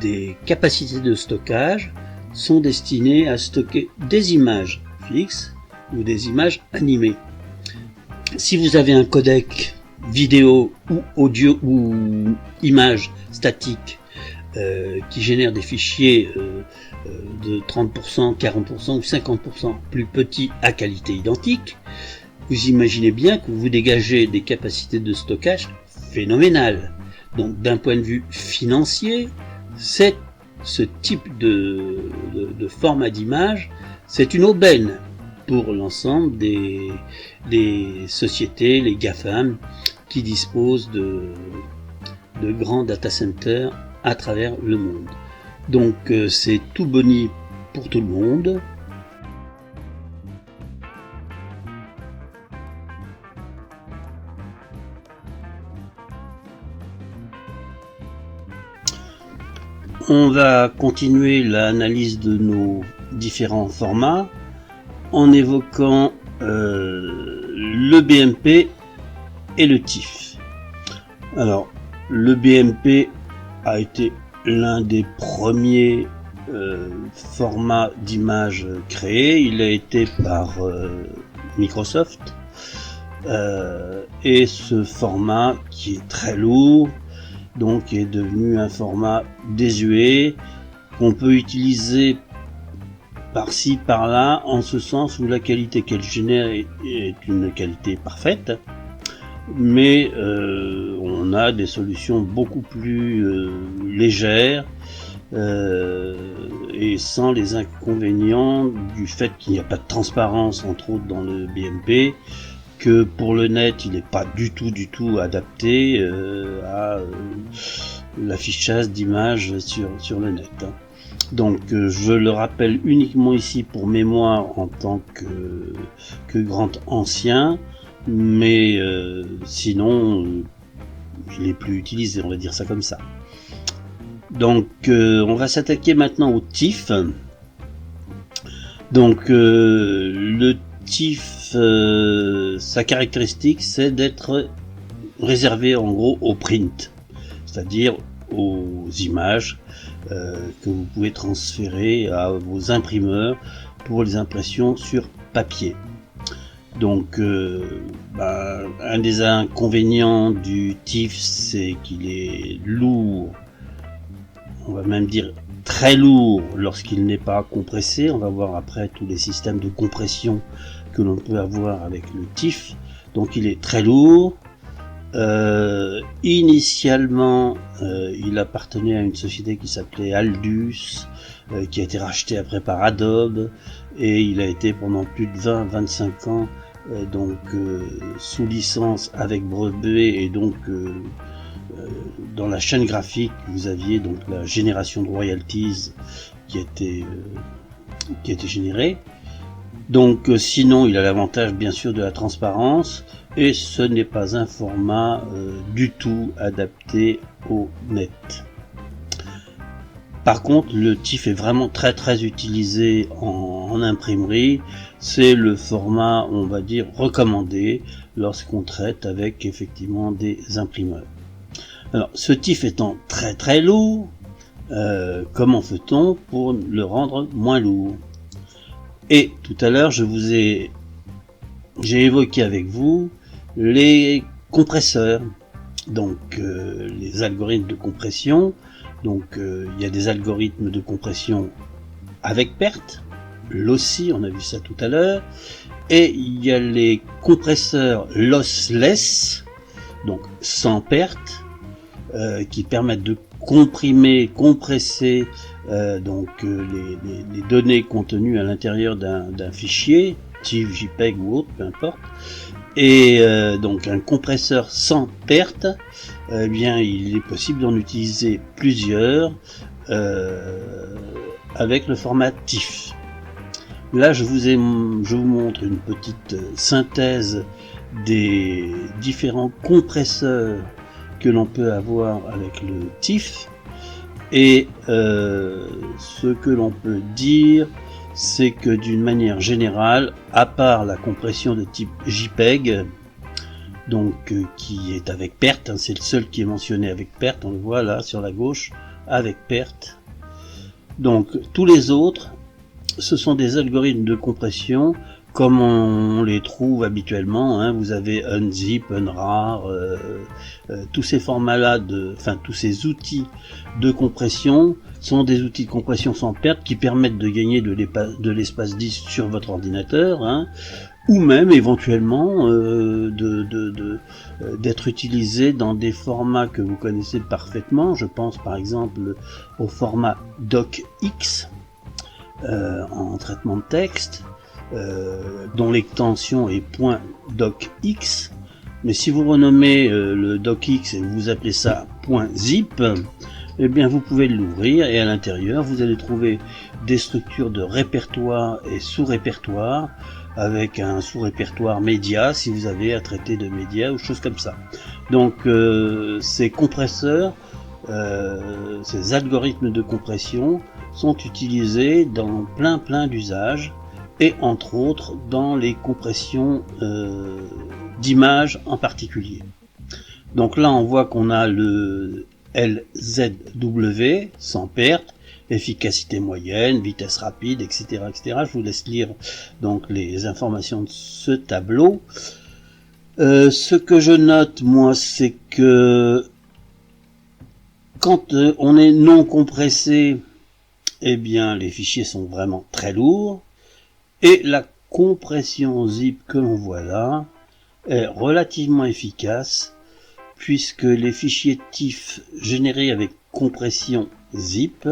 des capacités de stockage sont destinées à stocker des images fixes ou des images animées. Si vous avez un codec vidéo ou audio ou image statique qui génère des fichiers de 30%, 40% ou 50% plus petits à qualité identique, vous imaginez bien que vous dégagez des capacités de stockage phénoménales. Donc d'un point de vue financier, ce type de format d'image, c'est une aubaine pour l'ensemble des sociétés, les GAFAM, qui disposent de grands data centers à travers le monde. Donc c'est tout boni pour tout le monde. On va continuer l'analyse de nos différents formats en évoquant le BMP et le TIFF. Alors, le BMP a été l'un des premiers formats d'image créés. Il a été par Microsoft. Et ce format qui est très lourd, donc est devenu un format désuet qu'on peut utiliser par-ci par-là, en ce sens où la qualité qu'elle génère est une qualité parfaite, mais on a des solutions beaucoup plus légères et sans les inconvénients du fait qu'il n'y a pas de transparence, entre autres dans le BMP, que pour le net il n'est pas du tout adapté à l'affichage d'images sur le net. Donc je le rappelle uniquement ici pour mémoire en tant que grand ancien, mais sinon il est plus utilisé, on va dire ça comme ça. Donc on va s'attaquer maintenant au TIFF. Donc le TIFF, sa caractéristique c'est d'être réservé en gros au print, c'est-à-dire aux images que vous pouvez transférer à vos imprimeurs pour les impressions sur papier. Donc un des inconvénients du TIFF, c'est qu'il est lourd, on va même dire très lourd lorsqu'il n'est pas compressé. On va voir après tous les systèmes de compression que l'on peut avoir avec le TIFF. Donc il est très lourd. Initialement il appartenait à une société qui s'appelait Aldus, qui a été racheté après par Adobe, et il a été pendant plus de 20-25 ans sous licence avec brevet, et donc dans la chaîne graphique vous aviez donc la génération de royalties qui était générée. Donc sinon il a l'avantage bien sûr de la transparence, et ce n'est pas un format du tout adapté au net. Par contre le TIFF est vraiment très utilisé en imprimerie. C'est le format, on va dire, recommandé lorsqu'on traite avec effectivement des imprimeurs. Alors ce TIFF étant très lourd, comment fait-on pour le rendre moins lourd? Et tout à l'heure j'ai évoqué avec vous les compresseurs, donc les algorithmes de compression. Donc il y a des algorithmes de compression avec perte, lossy, on a vu ça tout à l'heure, et il y a les compresseurs lossless, donc sans perte, qui permettent de compresser les données contenues à l'intérieur d'un fichier, TIFF, JPEG ou autre, peu importe. Et donc un compresseur sans perte, eh bien il est possible d'en utiliser plusieurs avec le format TIFF. Là je vous montre une petite synthèse des différents compresseurs que l'on peut avoir avec le TIFF, et ce que l'on peut dire, c'est que d'une manière générale, à part la compression de type JPEG, donc qui est avec perte, hein, c'est le seul qui est mentionné avec perte, on le voit là sur la gauche, avec perte. Donc tous les autres, ce sont des algorithmes de compression comme on les trouve habituellement, hein. Vous avez Unzip, Unrar, tous ces formats-là, tous ces outils de compression sont des outils de compression sans perte qui permettent de gagner de l'espace disque sur votre ordinateur, hein, ou même éventuellement d'être utilisés dans des formats que vous connaissez parfaitement. Je pense par exemple au format DocX en traitement de texte, dont l'extension est .docx, mais si vous renommez le docx et vous appelez ça .zip, eh bien vous pouvez l'ouvrir, et à l'intérieur vous allez trouver des structures de répertoire et sous-répertoire, avec un sous-répertoire média si vous avez à traiter de médias ou choses comme ça. Donc ces compresseurs, ces algorithmes de compression sont utilisés dans plein d'usages, et entre autres dans les compressions d'images en particulier. Donc là on voit qu'on a le LZW sans perte, efficacité moyenne, vitesse rapide, etc., etc. Je vous laisse lire donc les informations de ce tableau. Ce que je note moi, c'est que quand on est non compressé, eh bien les fichiers sont vraiment très lourds, et la compression zip que l'on voit là est relativement efficace, puisque les fichiers TIFF générés avec compression zip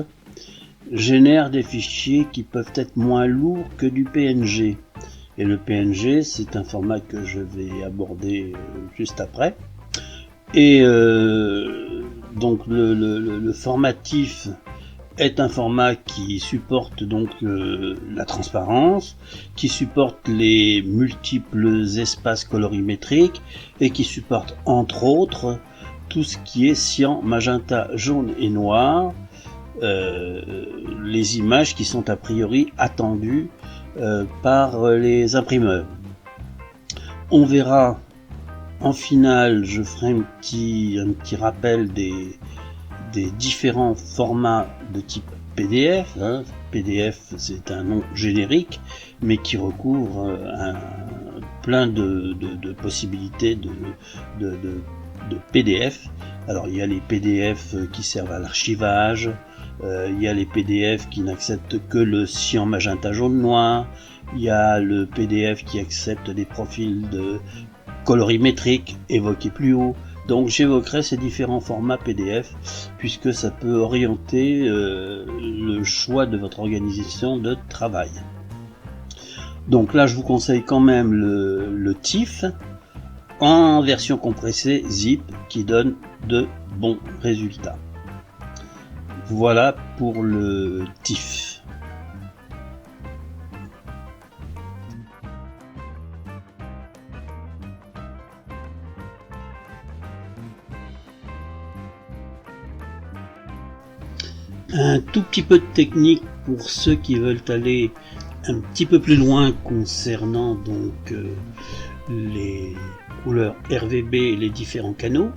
génèrent des fichiers qui peuvent être moins lourds que du PNG. Et le PNG, c'est un format que je vais aborder juste après. Et donc le format TIFF est un format qui supporte donc la transparence, qui supporte les multiples espaces colorimétriques et qui supporte entre autres tout ce qui est cyan, magenta, jaune et noir, les images qui sont a priori attendues par les imprimeurs. On verra en finale, je ferai un petit rappel des différents formats de type PDF. PDF, c'est un nom générique, mais qui recouvre plein de possibilités de PDF. Alors il y a les PDF qui servent à l'archivage, il y a les PDF qui n'acceptent que le cyan, magenta, jaune, noir, il y a le PDF qui accepte des profils de colorimétriques évoqués plus haut. Donc j'évoquerai ces différents formats PDF puisque ça peut orienter le choix de votre organisation de travail. Donc là je vous conseille quand même le TIFF en version compressée zip qui donne de bons résultats. Voilà pour le TIFF. Un tout petit peu de technique pour ceux qui veulent aller un petit peu plus loin concernant donc les couleurs RVB et les différents canaux.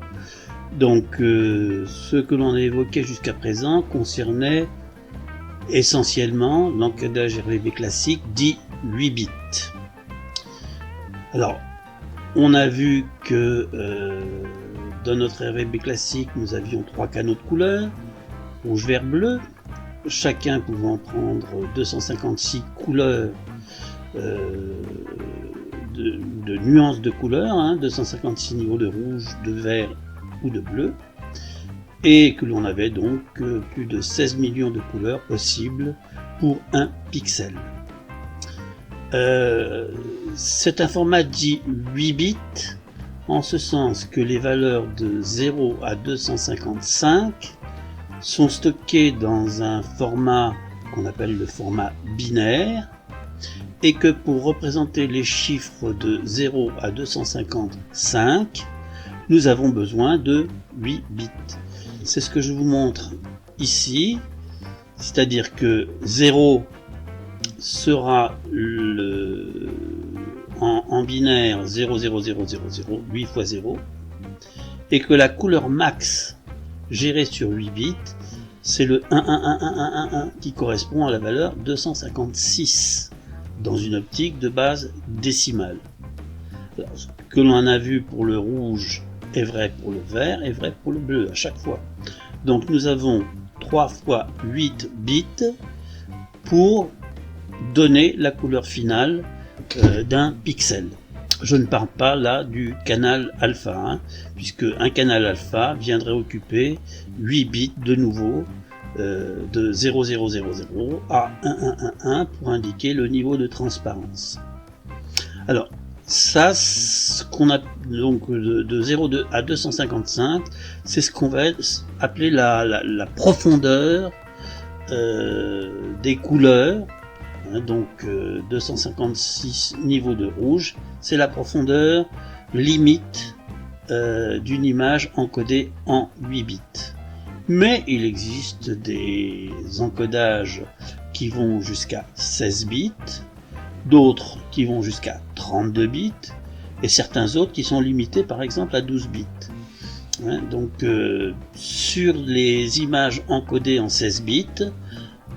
Donc ce que l'on a évoqué jusqu'à présent concernait essentiellement l'encodage RVB classique dit 8 bits. Alors on a vu que dans notre RVB classique nous avions 3 canaux de couleurs, rouge, vert, bleu, chacun pouvant prendre 256 couleurs de nuances de couleurs, 256 niveaux de rouge, de vert ou de bleu, et que l'on avait donc plus de 16 millions de couleurs possibles pour un pixel. C'est un format dit 8 bits, en ce sens que les valeurs de 0 à 255 sont stockées dans un format qu'on appelle le format binaire, et que pour représenter les chiffres de 0 à 255, nous avons besoin de 8 bits. C'est ce que je vous montre ici, c'est-à-dire que 0 sera en binaire 00000, 8 fois 0, et que la couleur max gérée sur 8 bits, c'est le 1111111 qui correspond à la valeur 256 dans une optique de base décimale. Alors, ce que l'on a vu pour le rouge est vrai pour le vert, est vrai pour le bleu à chaque fois. Donc nous avons 3 fois 8 bits pour donner la couleur finale d'un pixel. Je ne parle pas là du canal alpha, puisque un canal alpha viendrait occuper 8 bits de nouveau, de 0000 à 1111 pour indiquer le niveau de transparence. Alors, ça, ce qu'on a donc de 0,2 à 255, c'est ce qu'on va appeler la profondeur des couleurs. Donc 256 niveaux de rouge, c'est la profondeur limite d'une image encodée en 8 bits. Mais il existe des encodages qui vont jusqu'à 16 bits, d'autres qui vont jusqu'à 32 bits, et certains autres qui sont limités par exemple à 12 bits. Hein, donc sur les images encodées en 16 bits,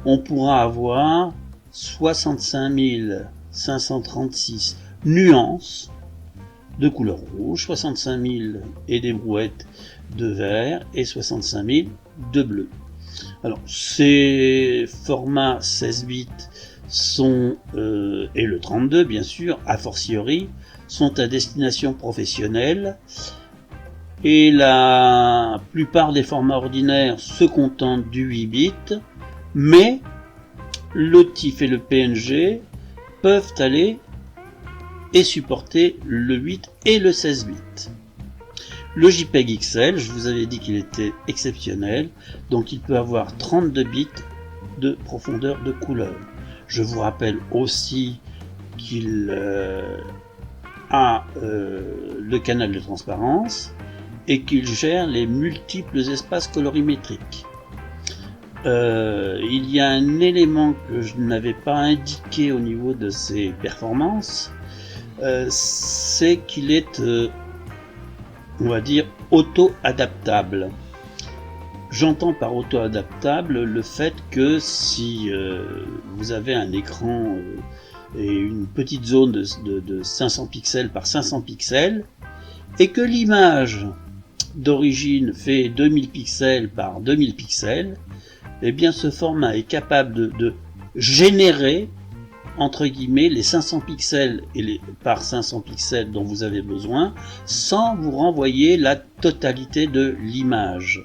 on pourra avoir 65 536 nuances de couleur rouge, 65 000 et des brouettes de vert et 65 000 de bleu. Alors ces formats 16 bits sont, et le 32 bien sûr, a fortiori, sont à destination professionnelle, et la plupart des formats ordinaires se contentent du 8 bits, mais le TIFF et le PNG peuvent aller et supporter le 8 et le 16 bits. Le JPEG XL, je vous avais dit qu'il était exceptionnel, donc il peut avoir 32 bits de profondeur de couleur. Je vous rappelle aussi qu'il a le canal de transparence et qu'il gère les multiples espaces colorimétriques. Il y a un élément que je n'avais pas indiqué au niveau de ses performances, c'est qu'il est, on va dire, auto-adaptable. J'entends par auto-adaptable le fait que si vous avez un écran et une petite zone de 500 pixels par 500 pixels, et que l'image d'origine fait 2000 pixels par 2000 pixels, eh bien ce format est capable de générer entre guillemets les 500 pixels par 500 pixels dont vous avez besoin sans vous renvoyer la totalité de l'image.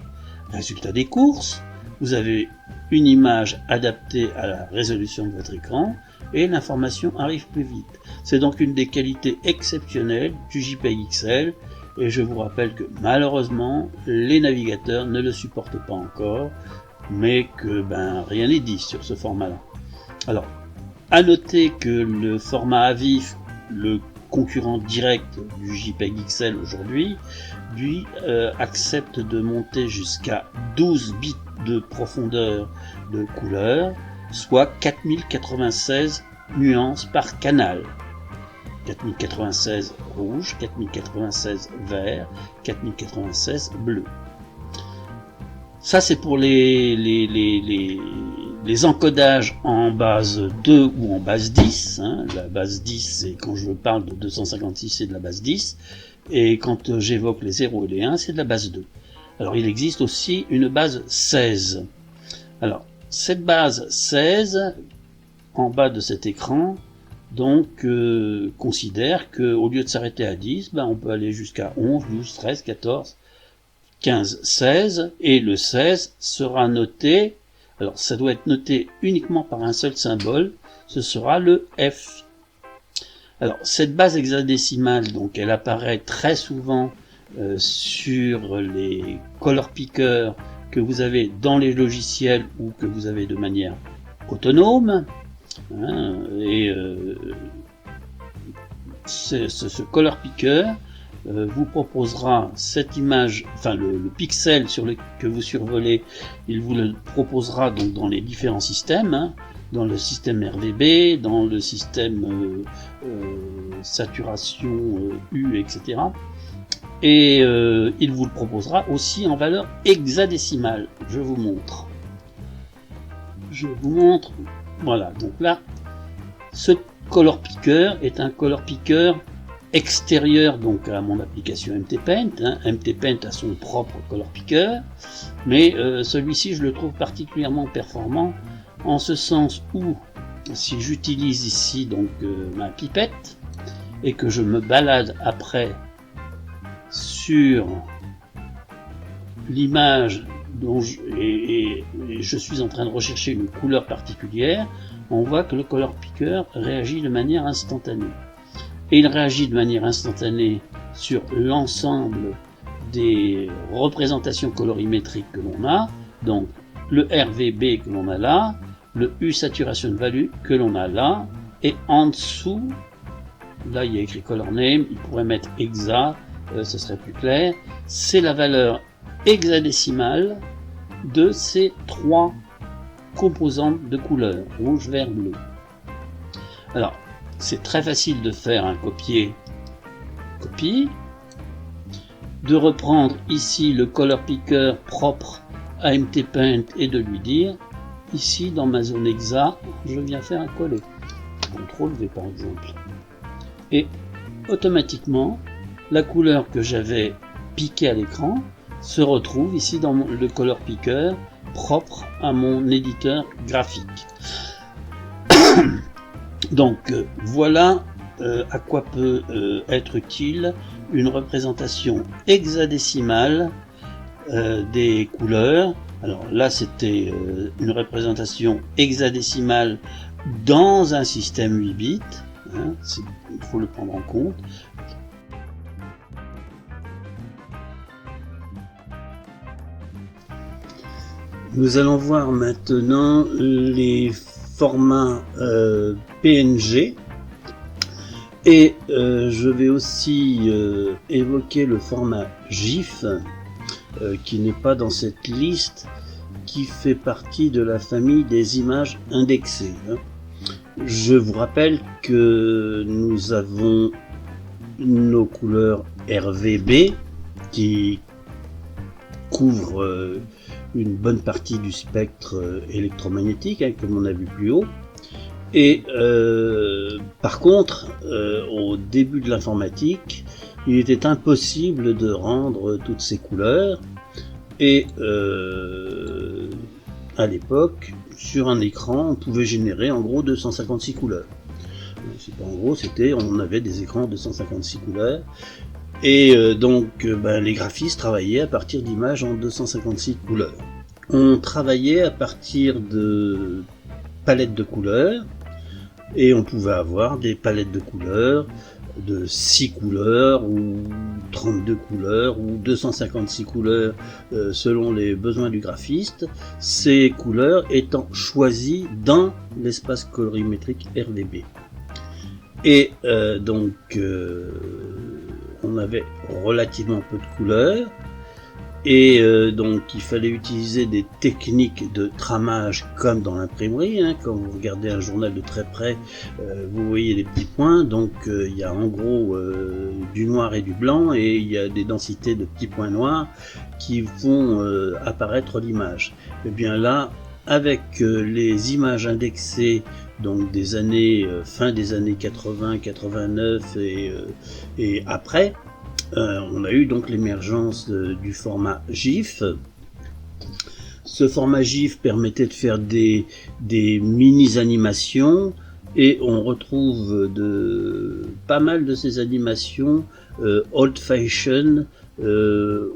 Résultat des courses, vous avez une image adaptée à la résolution de votre écran et l'information arrive plus vite. C'est donc une des qualités exceptionnelles du JPEG XL, et je vous rappelle que malheureusement les navigateurs ne le supportent pas encore, mais que rien n'est dit sur ce format-là. Alors, à noter que le format AVIF, le concurrent direct du JPEG XL aujourd'hui, lui accepte de monter jusqu'à 12 bits de profondeur de couleur, soit 4096 nuances par canal. 4096 rouge, 4096 vert, 4096 bleu. Ça c'est pour les encodages en base 2 ou en base 10. Hein. La base 10, c'est quand je parle de 256, c'est de la base 10. Et quand j'évoque les 0 et les 1, c'est de la base 2. Alors il existe aussi une base 16. Alors cette base 16, en bas de cet écran, donc considère qu'au lieu de s'arrêter à 10, on peut aller jusqu'à 11, 12, 13, 14, 15, 16, et le 16 sera noté, alors ça doit être noté uniquement par un seul symbole, ce sera le F. Alors cette base hexadécimale, donc elle apparaît très souvent sur les color pickers que vous avez dans les logiciels ou que vous avez de manière autonome, hein, et ce color picker vous proposera cette image, enfin le pixel que vous survolez, il vous le proposera donc dans les différents systèmes, hein, dans le système RVB, dans le système saturation U, etc. Et il vous le proposera aussi en valeur hexadécimale. Je vous montre. Voilà, donc là, ce color picker est un color picker extérieur donc à mon application MTPaint. Hein. MTPaint a son propre color picker, mais celui-ci je le trouve particulièrement performant en ce sens où si j'utilise ici donc ma pipette et que je me balade après sur l'image dont je suis en train de rechercher une couleur particulière, on voit que le color picker réagit de manière instantanée. Et il réagit de manière instantanée sur l'ensemble des représentations colorimétriques que l'on a, donc le RVB que l'on a là, le U Saturation Value que l'on a là, et en dessous, là il y a écrit Color Name, il pourrait mettre hexa, ce serait plus clair, c'est la valeur hexadécimale de ces trois composantes de couleur, rouge, vert, bleu. Alors, c'est très facile de faire un copier-copie, de reprendre ici le color picker propre à MT Paint et de lui dire, ici dans ma zone exa, je viens faire un coller. CTRL V par exemple. Et automatiquement, la couleur que j'avais piquée à l'écran se retrouve ici dans le color picker propre à mon éditeur graphique. Donc voilà à quoi peut être utile une représentation hexadécimale des couleurs. Alors là c'était une représentation hexadécimale dans un système 8 bits, hein, il faut le prendre en compte. Nous allons voir maintenant les formats PNG et je vais aussi évoquer le format GIF qui n'est pas dans cette liste, qui fait partie de la famille des images indexées. Je vous rappelle que nous avons nos couleurs RVB qui couvrent une bonne partie du spectre électromagnétique, hein, comme on a vu plus haut. Et par contre, au début de l'informatique, il était impossible de rendre toutes ces couleurs. Et à l'époque, sur un écran, on pouvait générer en gros 256 couleurs. C'est pas en gros, on avait des écrans 256 couleurs. Et donc les graphistes travaillaient à partir d'images en 256 couleurs. On travaillait à partir de palettes de couleurs, et on pouvait avoir des palettes de couleurs de 6 couleurs ou 32 couleurs ou 256 couleurs selon les besoins du graphiste, ces couleurs étant choisies dans l'espace colorimétrique RVB. Et donc on avait relativement peu de couleurs, et donc il fallait utiliser des techniques de tramage comme dans l'imprimerie, hein. Quand vous regardez un journal de très près, vous voyez les petits points, donc il y a en gros du noir et du blanc, et il y a des densités de petits points noirs qui font apparaître l'image. Et bien là, avec les images indexées, donc des années fin des années 80, 89 et après, on a eu donc l'émergence du format GIF. Ce format GIF permettait de faire des mini-animations, et on retrouve pas mal de ces animations old-fashioned.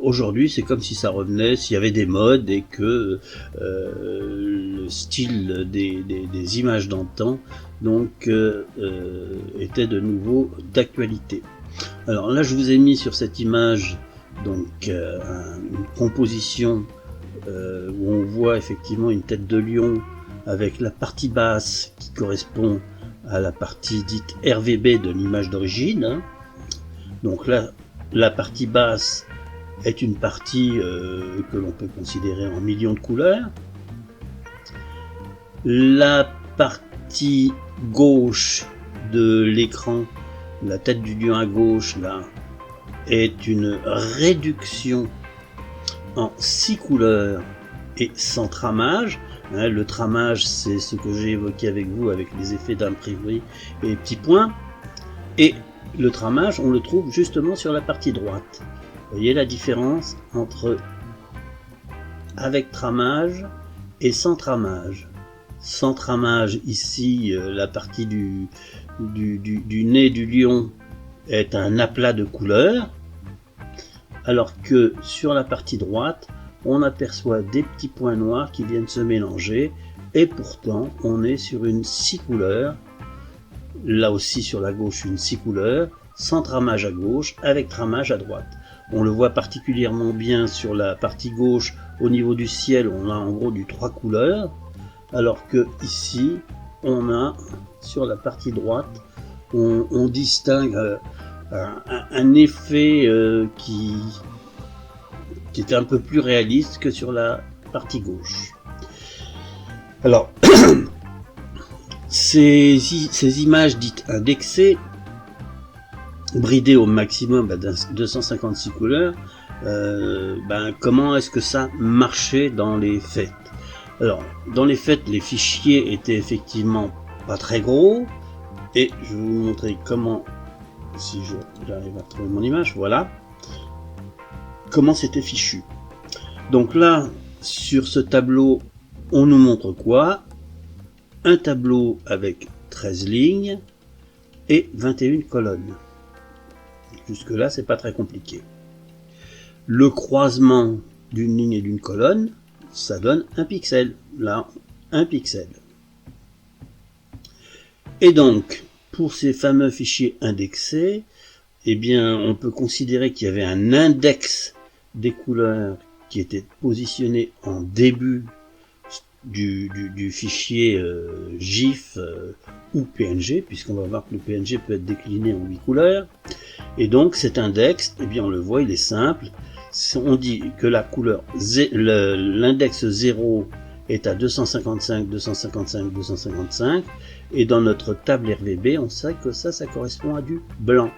Aujourd'hui, c'est comme si ça revenait, s'il y avait des modes et que le style des images d'antan donc était de nouveau d'actualité. Alors là, je vous ai mis sur cette image donc une composition où on voit effectivement une tête de lion avec la partie basse qui correspond à la partie dite RVB de l'image d'origine, hein. Donc là, la partie basse est une partie que l'on peut considérer en millions de couleurs. La partie gauche de l'écran, la tête du lion à gauche là, est une réduction en 6 couleurs et sans tramage. Le tramage, c'est ce que j'ai évoqué avec vous avec les effets d'imprimerie et les petits points. Et le tramage, on le trouve justement sur la partie droite. Vous voyez la différence entre avec tramage et sans tramage. Sans tramage, ici, la partie du nez du lion est un aplat de couleurs, alors que sur la partie droite, on aperçoit des petits points noirs qui viennent se mélanger, et pourtant on est sur une 6 couleurs, là aussi sur la gauche une 6 couleurs, sans tramage à gauche, avec tramage à droite. On le voit particulièrement bien sur la partie gauche, au niveau du ciel, on a en gros du 3 couleurs, alors que ici, on a sur la partie droite, on distingue un effet qui est un peu plus réaliste que sur la partie gauche. Alors, Ces images dites indexées, bridées au maximum à 256 couleurs, comment est-ce que ça marchait dans les faits? Alors, dans les faits, les fichiers étaient effectivement pas très gros, et je vais vous montrer comment, si j'arrive à trouver mon image, voilà, comment c'était fichu. Donc là, sur ce tableau, on nous montre quoi? Un tableau avec 13 lignes et 21 colonnes. Jusque là, c'est pas très compliqué. Le croisement d'une ligne et d'une colonne, ça donne un pixel. Là, un pixel. Et donc, pour ces fameux fichiers indexés, eh bien, on peut considérer qu'il y avait un index des couleurs qui était positionné en début du fichier GIF ou PNG, puisqu'on va voir que le PNG peut être décliné en 8 couleurs. Et donc cet index, eh bien on le voit, il est simple. On dit que la couleur, l'index 0 est à 255, 255, 255, et dans notre table RVB, on sait que ça correspond à du blanc.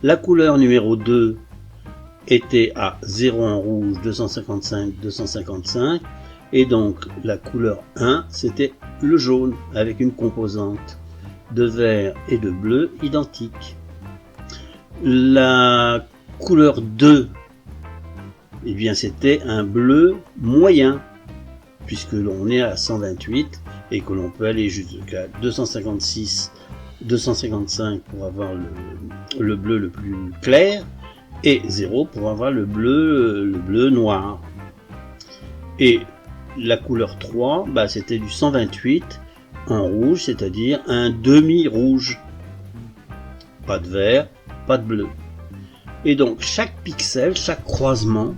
La couleur numéro 2 était à 0 en rouge, 255, 255, et donc la couleur 1, c'était le jaune, avec une composante de vert et de bleu identique. La couleur 2, eh bien c'était un bleu moyen, puisque l'on est à 128 et que l'on peut aller jusqu'à 256, 255 pour avoir le bleu le plus clair, et 0 pour avoir le bleu noir. Et la couleur 3, c'était du 128 en rouge, c'est-à-dire un demi-rouge. Pas de vert, pas de bleu. Et donc chaque pixel, chaque croisement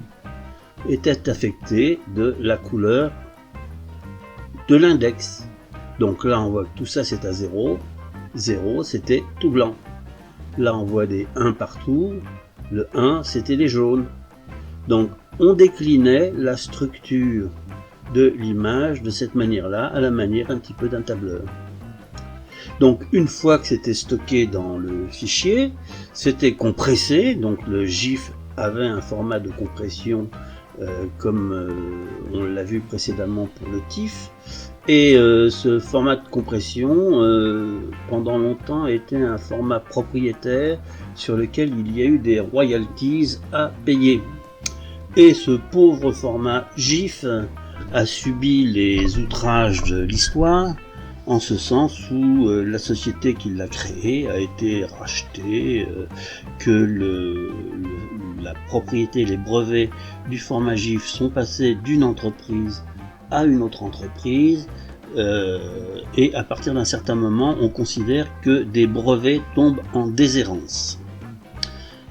était affecté de la couleur de l'index. Donc là on voit que tout ça c'est à 0. 0 c'était tout blanc. Là on voit des 1 partout. Le 1 c'était les jaunes. Donc on déclinait la structure de l'image de cette manière-là, à la manière un petit peu d'un tableur. Donc une fois que c'était stocké dans le fichier, c'était compressé, donc le GIF avait un format de compression comme on l'a vu précédemment pour le TIFF, et ce format de compression pendant longtemps était un format propriétaire sur lequel il y a eu des royalties à payer. Et ce pauvre format GIF a subi les outrages de l'histoire, en ce sens où la société qui l'a créé a été rachetée, que la propriété, les brevets du format GIF sont passés d'une entreprise à une autre entreprise, et à partir d'un certain moment, on considère que des brevets tombent en déshérence.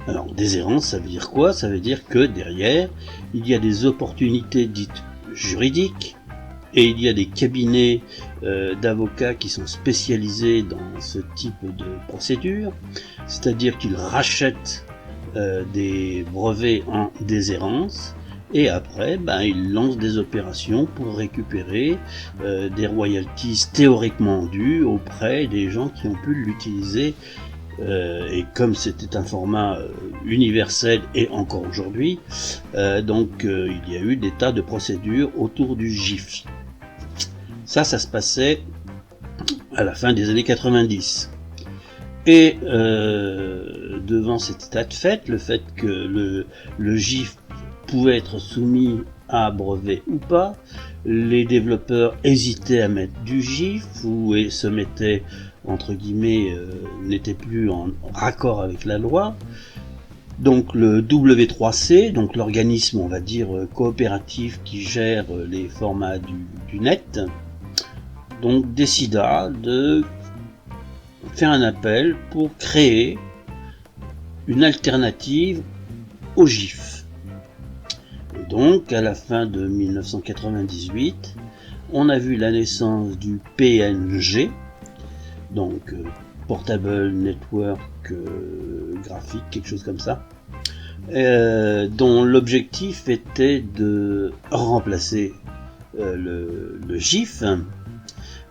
Alors, déshérence, ça veut dire quoi? Ça veut dire que derrière, il y a des opportunités dites juridiques, et il y a des cabinets d'avocats qui sont spécialisés dans ce type de procédure, c'est-à-dire qu'ils rachètent des brevets en déshérence, et après ils lancent des opérations pour récupérer des royalties théoriquement dues auprès des gens qui ont pu l'utiliser. Et comme c'était un format universel et encore aujourd'hui, il y a eu des tas de procédures autour du GIF. Ça se passait à la fin des années 90. Et devant cet état de fait, le fait que le GIF pouvait être soumis à brevet ou pas, les développeurs hésitaient à mettre du GIF ou se mettaient entre guillemets, n'étaient plus en raccord avec la loi. Donc le W3C, donc l'organisme on va dire coopératif qui gère les formats du net, donc décida de faire un appel pour créer une alternative au GIF. Et donc à la fin de 1998, on a vu la naissance du PNG, donc Portable Network Graphique, quelque chose comme ça, dont l'objectif était de remplacer le GIF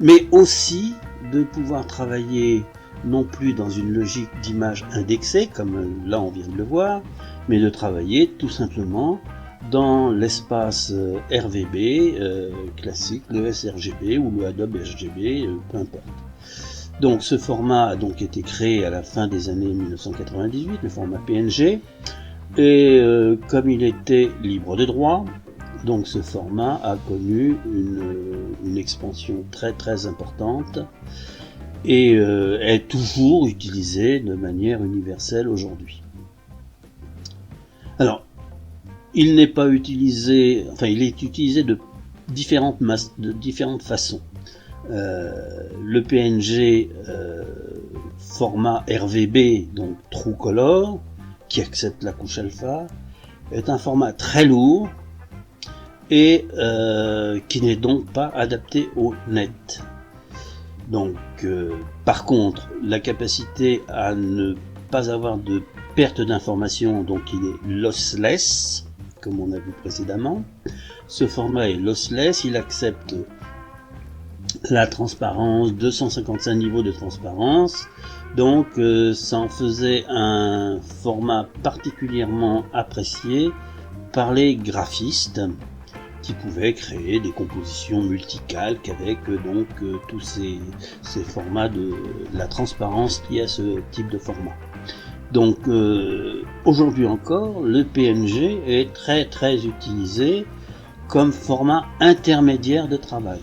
mais aussi de pouvoir travailler non plus dans une logique d'image indexée, comme là on vient de le voir, mais de travailler tout simplement dans l'espace RVB classique, le sRGB ou le Adobe RGB, peu importe. Donc ce format a donc été créé à la fin des années 1998, le format PNG, et comme il était libre de droit, donc ce format a connu une expansion très très importante et est toujours utilisé de manière universelle aujourd'hui. Alors, il n'est pas utilisé, enfin il est utilisé de différentes façons. Le PNG format RVB, donc True Color, qui accepte la couche alpha, est un format très lourd et qui n'est donc pas adapté au net. Donc, par contre, la capacité à ne pas avoir de perte d'information, donc il est lossless, comme on a vu précédemment. Ce format est lossless, il accepte la transparence, 255 niveaux de transparence, donc ça en faisait un format particulièrement apprécié par les graphistes qui pouvaient créer des compositions multicalques avec donc tous ces formats de la transparence liée à ce type de format. Donc aujourd'hui encore, le PNG est très très utilisé comme format intermédiaire de travail.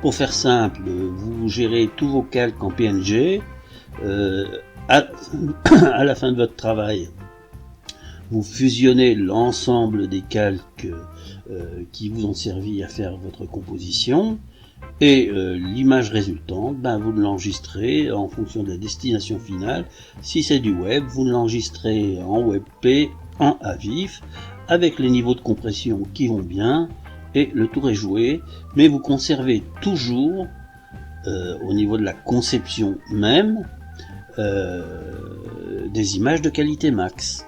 Pour faire simple, vous gérez tous vos calques en PNG, à la fin de votre travail, vous fusionnez l'ensemble des calques qui vous ont servi à faire votre composition, et l'image résultante, vous l'enregistrez en fonction de la destination finale. Si c'est du web, vous l'enregistrez en WebP, en AVIF, avec les niveaux de compression qui vont bien, et le tour est joué, mais vous conservez toujours, au niveau de la conception même, des images de qualité max.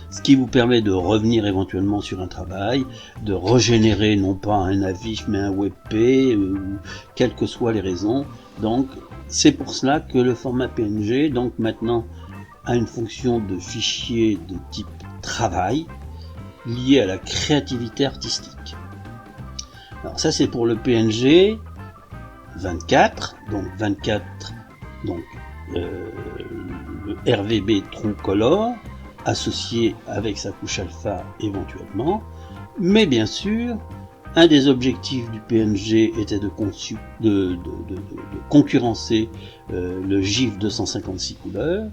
Ce qui vous permet de revenir éventuellement sur un travail, de régénérer non pas un AVIF mais un WebP, ou quelles que soient les raisons. Donc c'est pour cela que le format PNG donc maintenant a une fonction de fichier de type travail lié à la créativité artistique. Alors ça c'est pour le PNG 24, donc 24, donc le RVB True Color, associé avec sa couche alpha éventuellement, mais bien sûr, un des objectifs du PNG était de concurrencer le GIF 256 couleurs,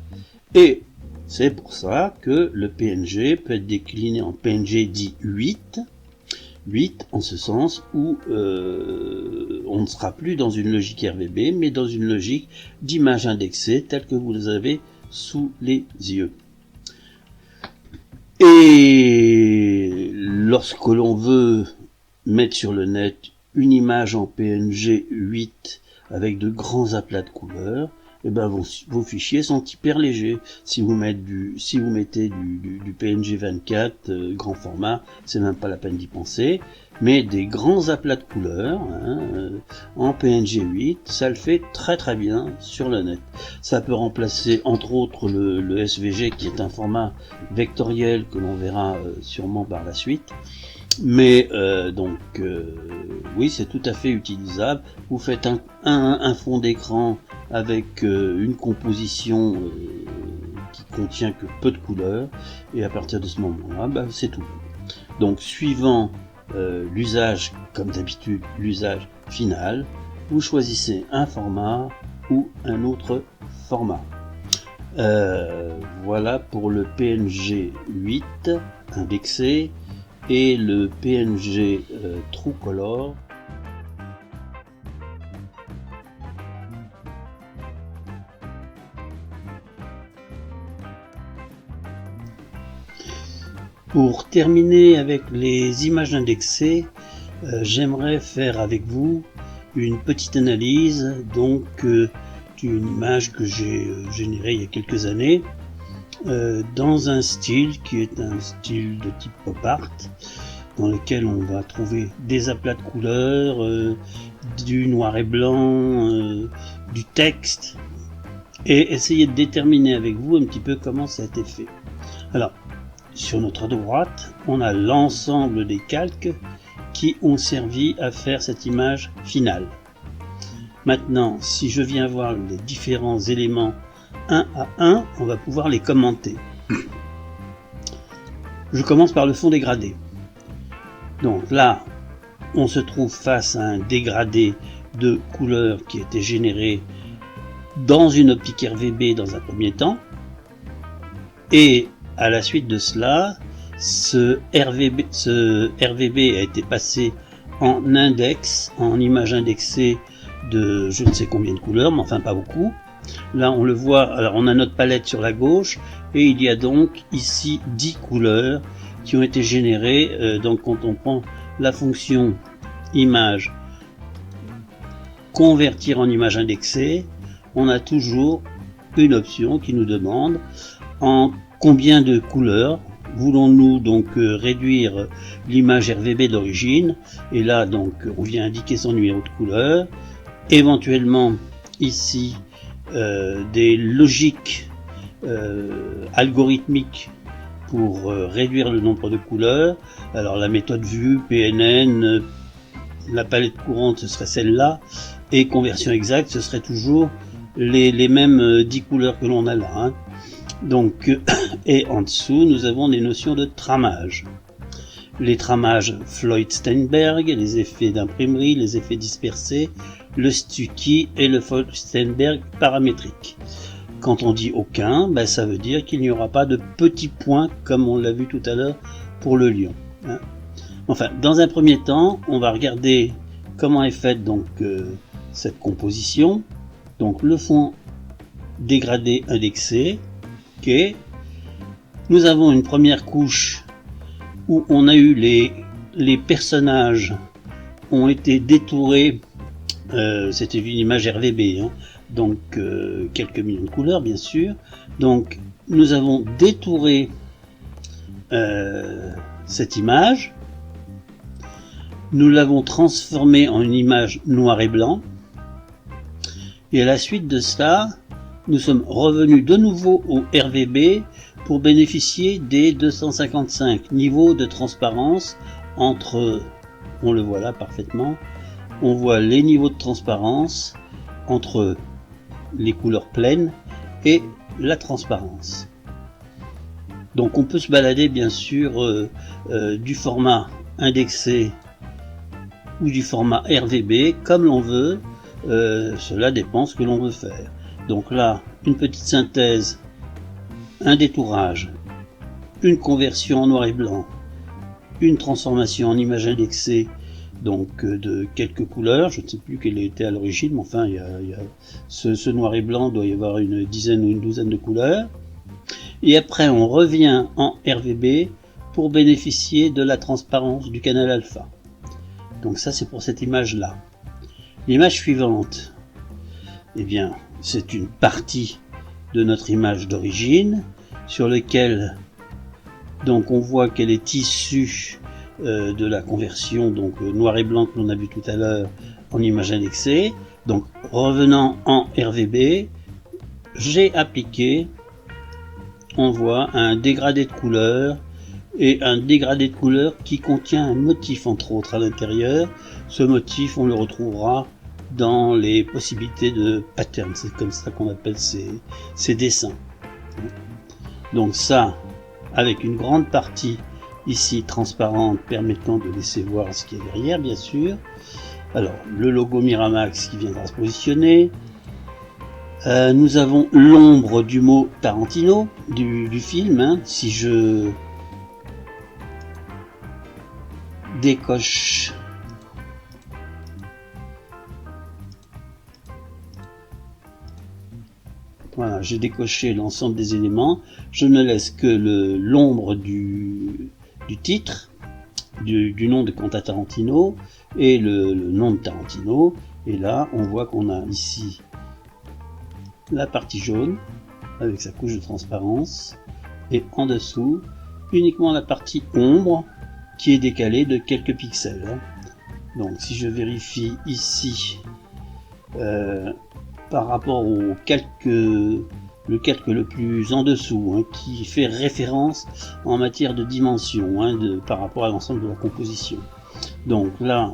et c'est pour ça que le PNG peut être décliné en PNG dit 8 en ce sens où on ne sera plus dans une logique RVB, mais dans une logique d'image indexée telle que vous les avez sous les yeux. Et lorsque l'on veut mettre sur le net une image en PNG 8 avec de grands aplats de couleurs, vos fichiers sont hyper légers. Si vous mettez du PNG 24 grand format, c'est même pas la peine d'y penser. Mais des grands aplats de couleurs en PNG 8, ça le fait très très bien sur le net. Ça peut remplacer entre autres le SVG qui est un format vectoriel que l'on verra sûrement par la suite. Mais oui, c'est tout à fait utilisable. Vous faites un fond d'écran avec une composition qui contient que peu de couleurs, et à partir de ce moment-là, c'est tout. Donc suivant l'usage, comme d'habitude, l'usage final, vous choisissez un format ou un autre format. Voilà pour le PNG 8 indexé et le PNG True Color. Pour terminer avec les images indexées, j'aimerais faire avec vous une petite analyse donc d'une image que j'ai générée il y a quelques années dans un style qui est un style de type pop art, dans lequel on va trouver des aplats de couleurs, du noir et blanc, du texte, et essayer de déterminer avec vous un petit peu comment ça a été fait. Alors, sur notre droite, on a l'ensemble des calques qui ont servi à faire cette image finale. Maintenant, si je viens voir les différents éléments un à un, on va pouvoir les commenter. Je commence par le fond dégradé. Donc là, on se trouve face à un dégradé de couleur qui a été généré dans une optique RVB dans un premier temps, et à la suite de cela, ce RVB a été passé en index, en image indexée de je ne sais combien de couleurs, mais enfin pas beaucoup. Là on le voit, alors on a notre palette sur la gauche, et il y a donc ici 10 couleurs qui ont été générées. Donc quand on prend la fonction image convertir en image indexée, on a toujours une option qui nous demande en combien de couleurs voulons-nous donc réduire l'image RVB d'origine, et là donc on vient indiquer son numéro de couleur, éventuellement ici des logiques algorithmiques pour réduire le nombre de couleurs. Alors la méthode vue, PNN, la palette courante ce serait celle-là, et conversion exacte ce serait toujours les mêmes 10 couleurs que l'on a là, hein. Donc, et en dessous nous avons des notions de tramage. Les tramages Floyd-Steinberg, les effets d'imprimerie, les effets dispersés, le Stucky et le Floyd-Steinberg paramétrique. Quand on dit aucun, ben ça veut dire qu'il n'y aura pas de petits points comme on l'a vu tout à l'heure pour le lion, hein. Enfin, dans un premier temps, on va regarder comment est faite donc cette composition. Donc le fond dégradé indexé, ok. Nous avons une première couche où on a eu les personnages ont été détourés, c'était une image RVB, hein, donc quelques millions de couleurs bien sûr. Donc nous avons détouré cette image, nous l'avons transformée en une image noir et blanc, et à la suite de cela, nous sommes revenus de nouveau au RVB pour bénéficier des 255 niveaux de transparence entre, on le voit là parfaitement, on voit les niveaux de transparence entre les couleurs pleines et la transparence. Donc on peut se balader bien sûr du format indexé ou du format RVB comme l'on veut, cela dépend ce que l'on veut faire. Donc là, une petite synthèse, un détourage, une conversion en noir et blanc, une transformation en image indexée, donc de quelques couleurs, je ne sais plus quelle était à l'origine, mais enfin ce noir et blanc doit y avoir une dizaine ou une douzaine de couleurs, et après on revient en RVB pour bénéficier de la transparence du canal alpha. Donc ça c'est pour cette image là. L'image suivante, eh bien c'est une partie de notre image d'origine sur laquelle donc on voit qu'elle est issue de la conversion donc noir et blanc que l'on a vu tout à l'heure en image indexée. Donc revenant en RVB, j'ai appliqué, on voit un dégradé de couleur, et un dégradé de couleur qui contient un motif entre autres à l'intérieur. Ce motif on le retrouvera dans les possibilités de pattern, c'est comme ça qu'on appelle ces dessins. Donc ça, avec une grande partie ici transparente permettant de laisser voir ce qu'il y a derrière bien sûr. Alors le logo Miramax qui viendra se positionner. Nous avons l'ombre du mot Tarantino du film, hein. Si je décoche voilà, j'ai décoché l'ensemble des éléments, je ne laisse que l'ombre du titre, du nom de Quentin Tarantino et le nom de Tarantino, et là on voit qu'on a ici la partie jaune avec sa couche de transparence, et en dessous uniquement la partie ombre qui est décalée de quelques pixels, hein. Donc si je vérifie ici par rapport au calque, le calque le plus en dessous, hein, qui fait référence en matière de dimension, hein, par rapport à l'ensemble de la composition. Donc là,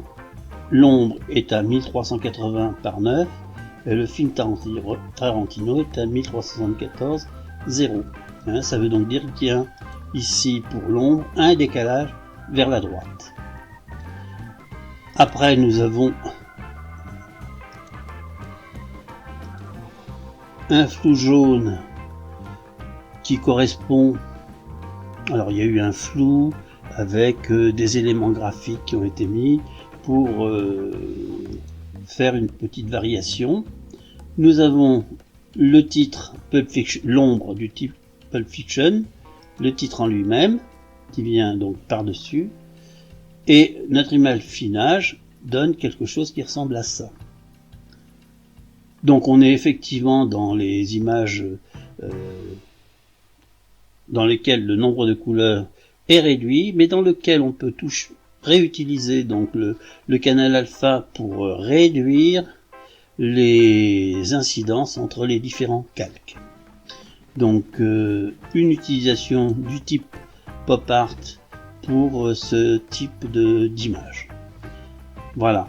l'ombre est à 1380 par 9 et le film Tarantino est à 1374 0. Hein, ça veut donc dire qu'il y a ici pour l'ombre un décalage vers la droite. Après nous avons un flou jaune qui correspond, alors il y a eu un flou avec des éléments graphiques qui ont été mis pour faire une petite variation. Nous avons le titre Pulp Fiction, l'ombre du type Pulp Fiction, le titre en lui-même qui vient donc par-dessus, et notre image finage donne quelque chose qui ressemble à ça. Donc on est effectivement dans les images dans lesquelles le nombre de couleurs est réduit, mais dans lequel on peut réutiliser donc le canal alpha pour réduire les incidences entre les différents calques. Donc une utilisation du type pop art pour ce type d'image. Voilà.